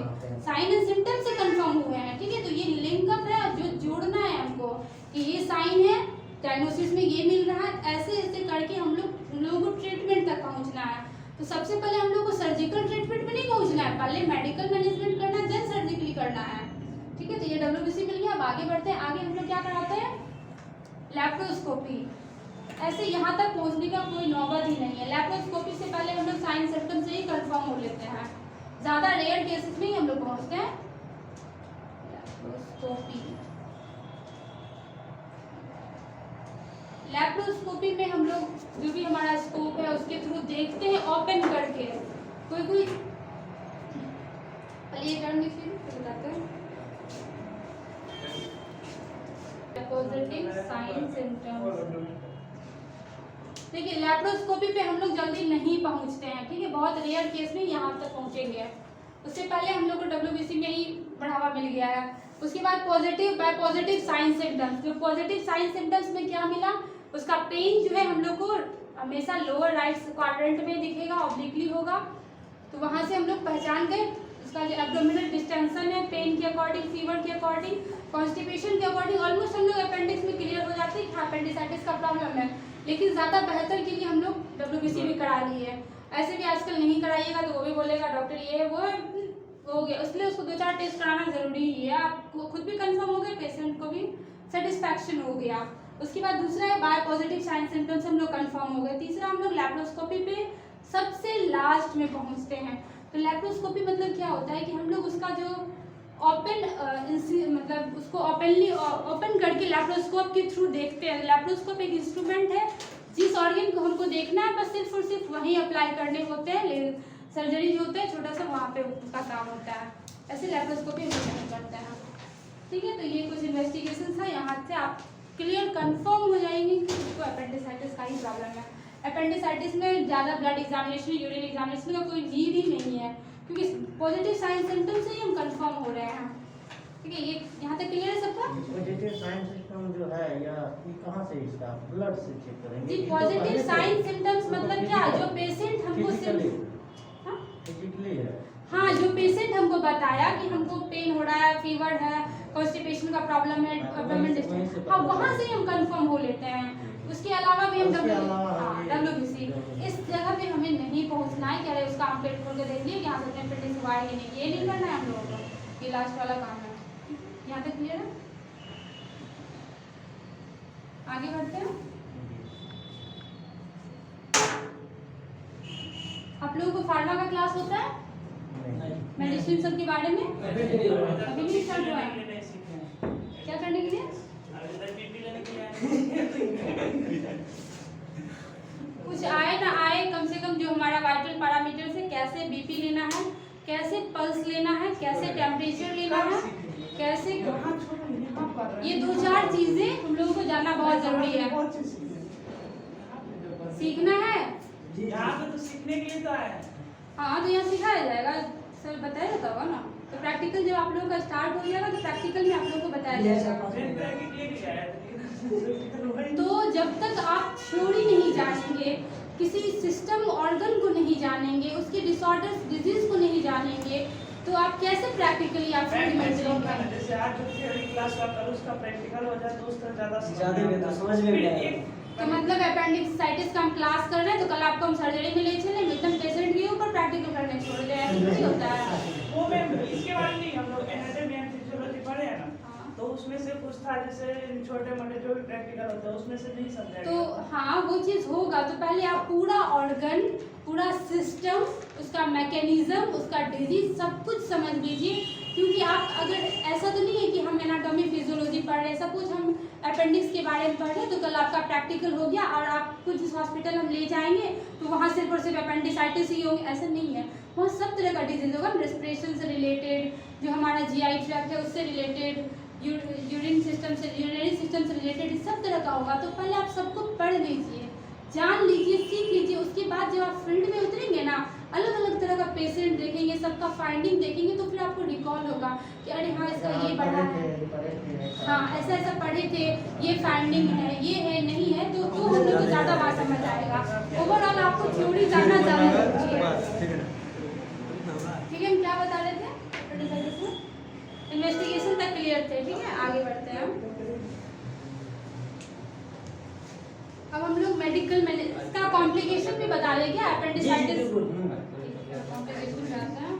साइन एंड सिम्टम से कंफर्म हुए हैं, ठीक है। तो ये लिंकअप है जो जोड़ना है हमको कि ये साइन है, डायग्नोसिस में ये मिल रहा है, ऐसे ऐसे करके हम लोगों को ट्रीटमेंट तक पहुंचना है। तो सबसे पहले हम लोग को सर्जिकल ट्रीटमेंट में नहीं पहुंचना है, पहले मेडिकल मैनेजमेंट करना है, देन सर्जिकली करना है, ठीक है। तो ये डब्ल्यूबीसी मिल गया। अब आगे बढ़ते हैं, आगे हम लोग क्या कराते हैं? लैप्रोस्कोपी। ऐसे यहाँ तक पहुँचने का कोई नौबत ही नहीं है। लैप्रोस्कोपी से पहले हम लोग साइन सिम्टम से ही कंफर्म हो लेते हैं, ज़्यादा रेयर केसेस में ही हम लोग पहुँचते हैं। लैप्रोस्कोपी में हम लोग जो भी हमारा स्कोप है उसके थ्रू देखते हैं ओपन करके। कोई ये करने के लिए बताते हैं पॉजिटिव साइन सिम्टम्स। देखिए लैप्रोस्कोपी पे हम लोग जल्दी नहीं पहुंचते हैं, ठीक है, बहुत रेयर केस में यहाँ तक पहुंचेंगे। उससे पहले हम लोग को डब्ल्यूबीसी में ही बढ़ावा मिल गया है। उसके बाद positive by positive sign symptoms. जो पॉजिटिव साइन सिम्टम्स में क्या मिला? उसका पेन जो है हम लोग को हमेशा लोअर राइट क्वाड्रेंट में दिखेगा, ऑब्लिकली होगा, तो वहाँ से हम लोग पहचान गए। उसका जो एब्डोमिनल डिस्टेंशन है, पेन के अकॉर्डिंग, फीवर के अकॉर्डिंग, कॉन्स्टिपेशन के अकॉर्डिंग, ऑलमोस्ट हम लोग अपेंडिक्स में क्लियर हो जाते हैं कि अपेंडिसाइटिस का प्रॉब्लम है। लेकिन ज़्यादा बेहतर के लिए हम लोग डब्ल्यूबीसी भी करा लिए है। ऐसे भी आजकल नहीं कराइएगा तो वो भी बोलेगा डॉक्टर ये वो हो गया, इसलिए उसको 2-4 टेस्ट कराना जरूरी ही है। आपको खुद भी कंफर्म हो गया, पेशेंट को भी सेटिस्फैक्शन हो गया। उसके बाद दूसरा है बाय पॉजिटिव साइन सिम्टम्स, हम लोग कंफर्म हो गए। तीसरा हम लोग लैप्रोस्कोपी पे सबसे लास्ट में पहुंचते हैं। तो लैप्रोस्कोपी मतलब क्या होता है कि हम लोग उसका जो मतलब उसको ओपन करके लैप्रोस्कोप के थ्रू देखते हैं। लैप्रोस्कोप एक इंस्ट्रूमेंट है, जिस ऑर्गन को हमको देखना है बस सिर्फ और सिर्फ वहीं अप्लाई करने होते हैं। सर्जरी जो होता है छोटा सा, वहाँ पे उसका काम होता है। ऐसे लैप्रोस्कोपी हम करते हैं, ठीक है। तो ये कुछ इन्वेस्टिगेशन था, यहाँ से आप क्लियर कंफर्म हो जाएंगे कि उसको अपेंडिसाइटिस का ही प्रॉब्लम है। अपेंडिसाइटिस में ज़्यादा ब्लड एग्जामिनेशन, यूरिन एग्जामिनेशन का कोई नीड ही नहीं है, क्योंकि पॉजिटिव साइन सिम्टम से ही हम कंफर्म हो रहे हैं, ठीक है। ये यहाँ तक क्लियर है सबका? पॉजिटिव साइन सिम्टम जो है या ये कहाँ से इसका ब्लड से चेक करेंगे? जी, पॉजिटिव साइन सिम्टम्स मतलब क्या? जो पेशेंट हमको फिजिकली है, हाँ, जो पेशेंट हमको बताया कि हमको पेन हो रहा है, फीवर है, कॉन्स्टिपेशन का प्रॉब्लम है, हाँ, वहाँ से हम कंफर्म हो लेते हैं। उसके अलावा भी हम डब्ल्यूबीसी इस जगह पे हमें नहीं पहुँचना है कि अरे उसका काम पेट खोल के देख लिए, यहाँ से अपेंडिक्स हुआ है कि नहीं, ये नहीं करना है हम लोगों को, ये लास्ट वाला काम है। यहाँ तक क्लियर है? आगे बढ़ते हैं। आप लोगों को फार्मा का क्लास होता है, मेडिसिन सब के बारे में अभी नहीं स्टार्ट हुआ है? क्या करने के लिए? कुछ आए ना आए, कम से कम जो हमारा वाइटल पैरामीटर है, कैसे बीपी लेना है, कैसे पल्स लेना है, कैसे टेम्परेचर लेना है, कैसे, ये 2-4 चीजें हम लोगों को जानना बहुत जरूरी है। सीखना है यहाँ पे तो सीखने के लिए तो आया है। हाँ, तो यहाँ सिखाया जाएगा, सर बताया जाता होगा ना। तो प्रैक्टिकल जब आप लोगों का स्टार्ट हो जाएगा तो प्रैक्टिकल में आप लोगों को बताया जाएगा। तो जब तक आप थ्योरी नहीं जानेंगे, किसी सिस्टम ऑर्गन को नहीं जानेंगे, उसके डिसऑर्डर्स डिजीज को नहीं जानेंगे, तो आप कैसे प्रैक्टिकली आप फील्ड में चलेंगे? जैसे आज जो थ्योरी क्लास का कल उसका प्रैक्टिकल हो जाए तो उसका ज्यादा समझ में भी आएगा। तो मतलब अपेंडिक्साइटिस का हम क्लास कर रहे हैं तो कल आपको हम सर्जरी में ले चलेंगे, एकदम पेशेंट के ऊपर प्रैक्टिकल करने छोड़ दें, ऐसा नहीं होता है। वो मैम इसके बारे में नहीं, हम लोग एनाटॉमी एंड फिजियोलॉजी पढ़े हैं ना, हाँ। तो उसमें से कुछ था, जैसे छोटे मोटे जो भी प्रैक्टिकल होता है उसमें से नहीं समझाया तो हाँ, वो चीज़ होगा। तो पहले आप पूरा ऑर्गन, पूरा सिस्टम, उसका मैकेनिज्म, उसका डिजीज सब कुछ समझ लीजिए। क्योंकि आप अगर ऐसा तो नहीं है कि हम एनाटॉमी फिजियोलॉजी पढ़ रहे हैं, सब कुछ हम अपेंडिक्स के बारे में पढ़ रहे हैं, तो कल आपका प्रैक्टिकल हो गया और आपको जिस हॉस्पिटल हम ले जाएंगे तो वहाँ सिर्फ और सिर्फ अपेंडिसाइटिस ही होगी, ऐसा नहीं है। वहाँ सब तरह का डिजीज होगा, रेस्पिरेशन से रिलेटेड, जो हमारा जीआई ट्रैक्ट है उससे रिलेटेड, यूरिन सिस्टम से, यूरिनरी सिस्टम से रिलेटेड सब तरह का होगा। तो पहले आप सबको पढ़ लीजिए, जान लीजिए, सीख लीजिए। उसके बाद जब आप फील्ड में उतरेंगे ना, अलग अलग तरह का पेशेंट देखेंगे, सबका फाइंडिंग देखेंगे, तो फिर आपको रिकॉल होगा कि अरे हाँ इसका ये बढ़ा है, हाँ ऐसा ऐसा पढ़े थे, ये फाइंडिंग है, ये है, नहीं है, तो हम लोग को ज़्यादा बात समझ आएगा। ओवरऑल आपको थ्योरी जानना ज़्यादा जरूरी है। ठीक है, हम क्या बता रहे थे? इन्वेस्टिगेशन तक क्लियर थे, ठीक है, आगे बढ़ते हैं हम। अब हम लोग मेडिकल में इसका कॉम्प्लिकेशन भी बता दें क्या? अपेंडिसाइटिस कॉम्प्लिकेशन क्या आता है?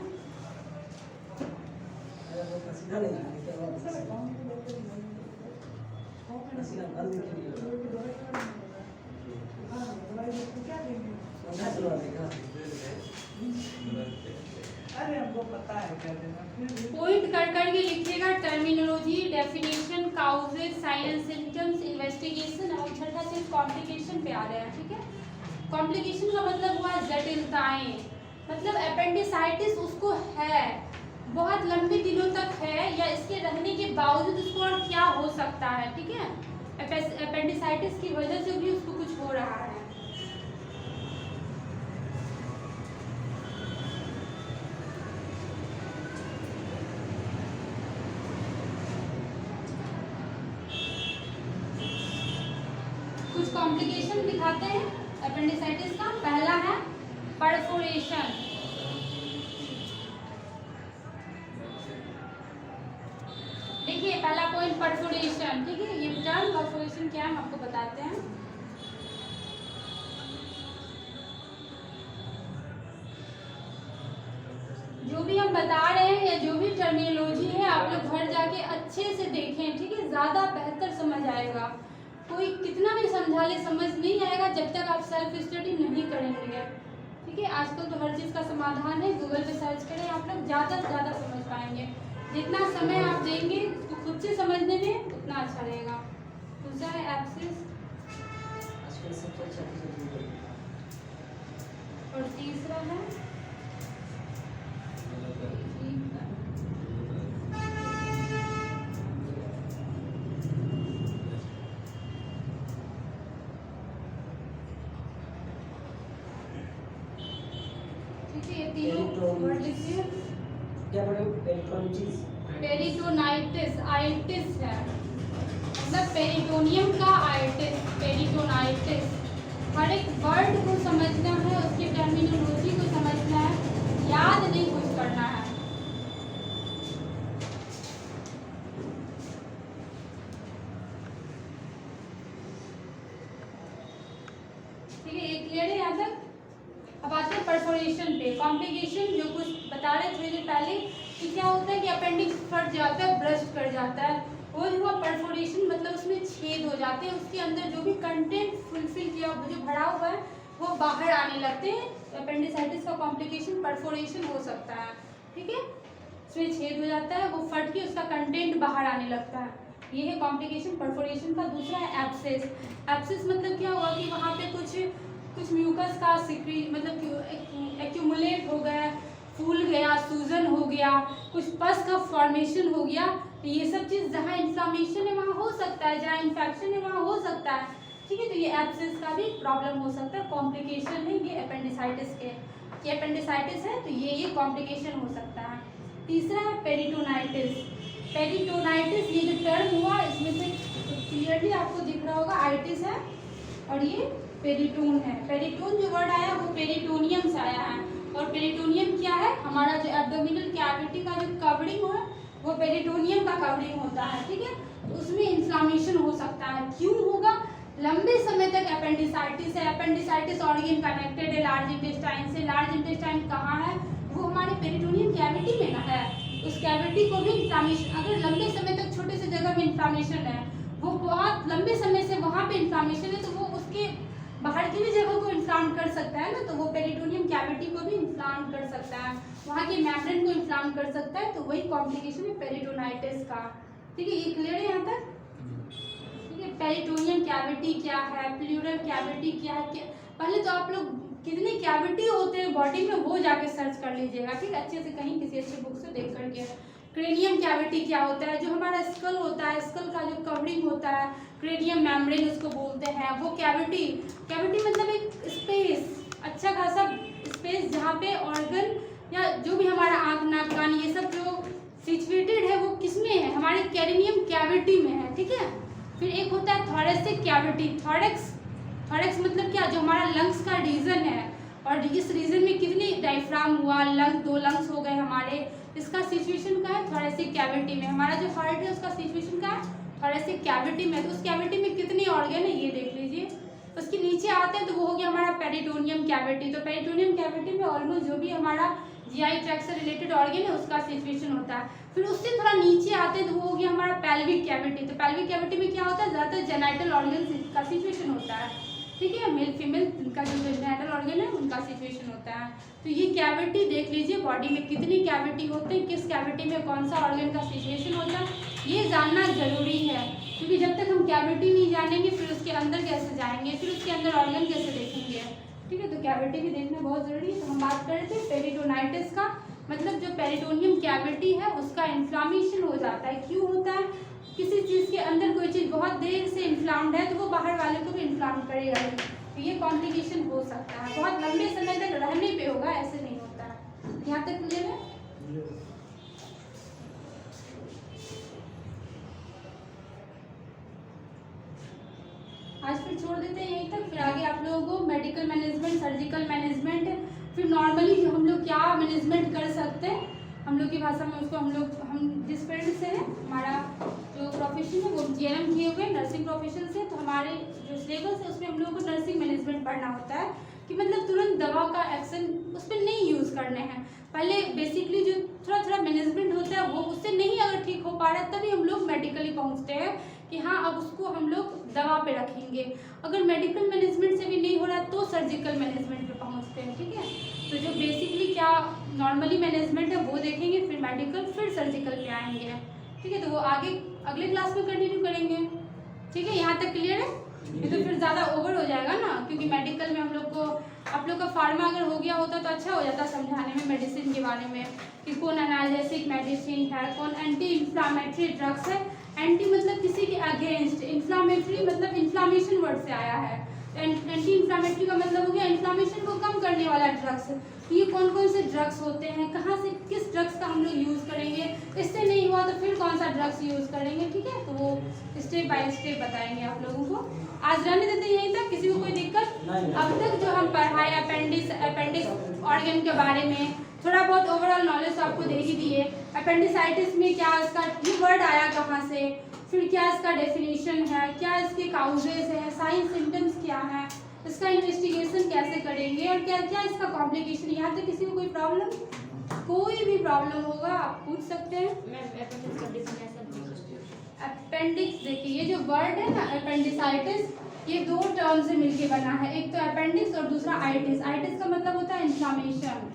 अरे हमको पता है क्या देना। पॉइंट कर करके लिखिएगा, terminology, definition, causes, sign and symptoms, investigation, और छठा चीज कॉम्प्लिकेशन पे आ रहे हैं। ठीक है, कॉम्प्लिकेशन का मतलब हुआ जटिलताएं, मतलब अपेंडिसाइटिस उसको है, बहुत लंबे दिनों तक है, या इसके रहने के बावजूद उसको और क्या हो सकता है। ठीक है, अपेंडिसाइटिस की वजह से भी उसको कुछ हो रहा है। कुछ कॉम्प्लिकेशन दिखाते हैं अपेंडिसाइटिस का। पहला है परफोरेशन। देखिए पहला पॉइंट परफोरेशन, ठीक है, ये टर्म परफोरेशन क्या है हम आपको बताते हैं। जो भी हम बता रहे हैं या जो भी टर्मिनोलॉजी है, आप लोग घर जाके अच्छे से देखें, ठीक है, ज़्यादा बेहतर समझ आएगा। कोई कितना भी समझा ले समझ नहीं आएगा जब तक आप सेल्फ स्टडी नहीं करेंगे। ठीक है, आजकल तो हर चीज़ का समाधान है, गूगल पे सर्च करें, आप लोग ज़्यादा से ज़्यादा समझ पाएंगे। जितना समय आप देंगे तो खुद से समझने में उतना अच्छा रहेगा। दूसरा है एब्सिस, और तीसरा है क्या पढ़े? पेरिटोनिटिस, पेरिटोनाइटिस, आइटिस है, मतलब पेरिटोनियम का आइटिस, पेरिटोनाइटिस। हर एक वर्ड को समझना है, उसकी टर्मिनोलॉजी को समझना है, याद नहीं कुछ करना है। ठीक है, ये क्लियर है यहाँ तक? अब आते हैं परफोरेशन पे। कॉम्प्लिकेशन जो कुछ बता रहे थोड़ी देर पहले कि क्या होता है कि अपेंडिक्स फट जाता है, ब्रस्ट कर जाता है, वो हुआ परफोरेशन, मतलब उसमें छेद हो जाते हैं, उसके अंदर जो भी कंटेंट फुलफिल किया जो भरा हुआ है वो बाहर आने लगते हैं। तो अपेंडिसाइटिस का कॉम्प्लिकेशन परफोरेशन हो सकता है, ठीक है, उसमें छेद हो जाता है, वो फट के उसका कंटेंट बाहर आने लगता है, ये है कॉम्प्लिकेशन परफोरेशन का। दूसरा है एब्सेस। एब्सेस मतलब क्या हुआ कि वहाँ पे कुछ म्यूकस का सिक्री मतलब एक्यूमुलेट हो गया, फूल गया, सूजन हो गया, कुछ पस का फॉर्मेशन हो गया, तो ये सब चीज़ जहाँ इन्फ्लामेशन है वहाँ हो सकता है, जहाँ इन्फेक्शन है वहाँ हो सकता है, ठीक है। तो ये एब्सेस का भी प्रॉब्लम हो सकता है, कॉम्प्लिकेशन है ये अपेंडिसाइटिस के। ये अपेंडिसाइटिस है तो ये कॉम्प्लिकेशन हो सकता है। तीसरा है पेरिटोनाइटिस। पेरिटोनाइटिस ये जो टर्म हुआ इसमें से क्लियरली आपको दिख रहा होगा, आइटिस है और ये पेरिटोन है। पेरिटोन जो वर्ड आया वो पेरिटोनियम से आया है, और पेरिटोनियम क्या है, हमारा जो एब्डोमिनल कैविटी का जो कवरिंग है वो पेरिटोनियम का कवरिंग होता है, ठीक है। तो उसमें इन्फ्लामेशन हो सकता है। क्यों होगा, लंबे समय तक अपेंडिसाइटिस है, अपेंडिसाइटिस ऑर्गन कनेक्टेड है लार्ज इंटेस्टाइन से। लार्ज इंटेस्टाइन कहाँ है, वो हमारे पेरिटोनियम कैविटी में ना है, उस कैविटी को भी इन्फ्लामेशन, अगर लंबे समय तक छोटे से जगह में इन्फ्लामेशन है, वो बहुत लंबे समय से वहाँ पे इन्फ्लामेशन है, तो वो उसके बाहर की भी जगह को इन्फ्लाम कर सकता है ना, तो वो पेरिटोनियम कैविटी को भी इन्फ्लाम कर सकता है, वहाँ के मेम्ब्रेन को इन्फ्लाम कर सकता है, तो वही कॉम्प्लिकेशन है पेरिटोनाइटिस का, ठीक है। ये क्लियर है यहाँ तक, ठीक है। पेरिटोनियम कैविटी क्या है, प्लूरल कैविटी क्या है, पहले तो आप लोग कितने कैविटी होते हैं बॉडी में वो जाके सर्च कर लीजिएगा, ठीक है, अच्छे से कहीं किसी अच्छी बुक से देख करके। क्रेनियम कैविटी क्या होता है, जो हमारा स्कल होता है, स्कल का जो कवरिंग होता है, क्रेनियम मेम्ब्रेन उसको बोलते हैं, वो कैविटी। कैविटी मतलब एक स्पेस, अच्छा खासा स्पेस जहाँ पे ऑर्गन या जो भी हमारा आँख नाक कान ये सब जो सिचुएटेड है वो किस में है, हमारे कैरिनियम कैविटी में है, ठीक है। फिर एक होता है थोरेसिक कैविटी। थोरेक्स मतलब क्या, जो हमारा लंग्स का रीजन है, और इस रीजन में कितनी डायफ्राम हुआ, लंग 2 लंग्स हो गए हमारे, इसका सिचुएशन का है थोरेसिक कैविटी में। हमारा जो हार्ट है उसका सिचुएशन का है थोरेसिक कैविटी में, तो उस कैविटी में कितने ऑर्गन है ये देख लीजिए। उसके नीचे आते हैं तो वो हो गया हमारा पेरिटोनियम कैविटी। तो पेरिटोनियम कैविटी में ऑलमोस्ट जो भी हमारा जीआई ट्रैक्ट से रिलेटेड ऑर्गन है उसका सिचुएशन होता है। फिर उससे थोड़ा नीचे आते हैं तो वो हो गया हमारा पेल्विक कैविटी। तो पेल्विक कैविटी में क्या होता है, ज़्यादातर जेनाइटल ऑर्गन का सिचुएशन होता है, ठीक है, मेल फीमेल इनका जो जेनाइटल ऑर्गन है उनका सिचुएशन होता है। तो ये कैविटी देख लीजिए, बॉडी में कितनी कैविटी होते हैं, किस कैविटी में कौन सा ऑर्गन का सिचुएशन होता है, ये जानना जरूरी है, क्योंकि जब तक हम कैविटी नहीं जानेंगे फिर उसके अंदर कैसे जाएंगे, फिर उसके अंदर ऑर्गन कैसे देखेंगे, ठीक है। तो कैविटी भी देखना बहुत जरूरी है। तो हम बात कर रहे थे पेरिटोनाइटिस का, मतलब जो पेरिटोनियम कैविटी है उसका इन्फ्लामेशन हो जाता है। क्यों होता है, किसी चीज़ के अंदर कोई चीज़ बहुत देर से इन्फ्लाम्ड है तो वो बाहर वाले को भी इन्फ्लाम करेगा ही, तो ये कॉम्प्लिकेशन हो सकता है, बहुत लंबे समय तक रहने पे होगा, ऐसे नहीं होता है। यहाँ तक क्लियर है। आज फिर छोड़ देते हैं यहीं तक, फिर आगे आप लोगों को मेडिकल मैनेजमेंट, सर्जिकल मैनेजमेंट, फिर नॉर्मली जो हम लोग क्या मैनेजमेंट कर सकते हैं, हम लोग की भाषा में उसको हम जिस फील्ड से है, हमारा जो प्रोफेशन है वो जीएनएम किए हुए नर्सिंग प्रोफेशन से, तो हमारे जो सिलेबस है उसमें हम लोगों को नर्सिंग मैनेजमेंट पढ़ना होता है कि मतलब तुरंत दवा का एक्शन उस पर नहीं यूज़ करने हैं। पहले बेसिकली जो थोड़ा थोड़ा मैनेजमेंट होता है वो उससे नहीं अगर ठीक हो पा रहा है तभी हम लोग मेडिकली पहुँचते हैं कि हाँ अब उसको हम लोग दवा पे रखेंगे। अगर मेडिकल मैनेजमेंट से भी नहीं हो रहा तो सर्जिकल मैनेजमेंट पे पहुँचते हैं, ठीक है। तो जो बेसिकली क्या नॉर्मली मैनेजमेंट है वो देखेंगे, फिर मेडिकल, फिर सर्जिकल पे आएंगे, ठीक है। तो वो आगे अगले क्लास में कंटिन्यू करेंगे, ठीक है। यहाँ तक क्लियर है, ये तो फिर ज़्यादा ओवर हो जाएगा ना, क्योंकि मेडिकल में हम लोग को आप लोग का फार्मा अगर हो गया होता तो अच्छा हो जाता समझाने में मेडिसिन के बारे में कि कौन एनाल्जेसिक मेडिसिन है, कौन एंटी इन्फ्लामेटरी ड्रग्स है। एंटी मतलब किसी के अगेंस्ट, इन्फ्लामेटरी मतलब इन्फ्लामेशन वर्ड से आया है, एंटी इन्फ्लामेटरी का मतलब हो गया इन्फ्लामेशन को कम करने वाला ड्रग्स। तो ये कौन कौन से ड्रग्स होते हैं, कहाँ से किस ड्रग्स का हम लोग यूज़ करेंगे, इससे नहीं हुआ तो फिर कौन सा ड्रग्स यूज़ करेंगे, ठीक है। तो वो स्टेप बाय स्टेप बताएंगे आप लोगों को। आज रहने देते हैं यहीं तक, किसी को कोई दिक्कत। अब तक जो हम पढ़ाए अपेंडिक्स ऑर्गन के बारे में थोड़ा बहुत ओवरऑल नॉलेज आपको दे ही दिए। अपेंडिसाइटिस में क्या इसका ये वर्ड आया कहाँ से, फिर क्या इसका डेफिनेशन है, क्या इसके काउजेज है, साइन सिम्टम्स क्या है, इसका इन्वेस्टिगेशन कैसे करें, करेंगे और क्या क्या इसका कॉम्प्लिकेशन। यहाँ तक किसी को कोई प्रॉब्लम, कोई भी प्रॉब्लम होगा आप पूछ सकते हैं। अपेंडिक्स देखिए, ये जो वर्ड है ना अपेंडिसाइटिस, ये दो टर्म से मिलके बना है, एक तो अपेंडिक्स और दूसरा आइटिस। आइटिस का मतलब होता है इन्फ्लामेशन,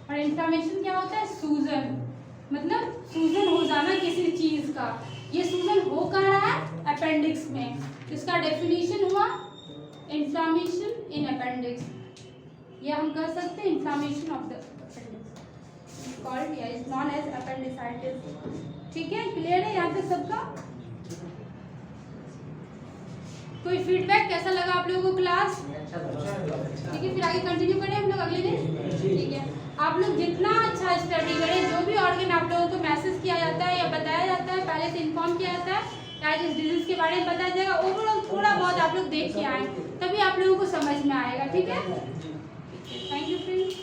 और इन्फ्लामेशन क्या होता है? सूजन, मतलब सूजन हो जाना किसी चीज का। ये सूजन हो कहाँ रहा है? अपेंडिक्स में। इसका डेफिनेशन हुआ इन्फ्लामेशन इन अपेंडिक्स, या हम कह सकते हैं inflammation of the appendix called या इज नॉन एज अपेंडिसाइटिस। ठीक है, क्लियर है यहाँ तक सबका? कोई फीडबैक, कैसा लगा आप लोगों को क्लास? ठीक है, फिर आगे कंटिन्यू करें हम लोग अगले दिन। ठीक है, आप लोग जितना अच्छा स्टडी करें, जो भी ऑर्गन आप लोगों को मैसेज किया जाता है या बताया जाता है, पहले से इन्फॉर्म किया जाता है, या जिस डिजीज के बारे में बताया जाएगा, ओवरऑल थोड़ा बहुत आप लोग देख के आए, तभी आप लोगों को समझ में आएगा। ठीक है, थैंक यू फ्रेंड्स।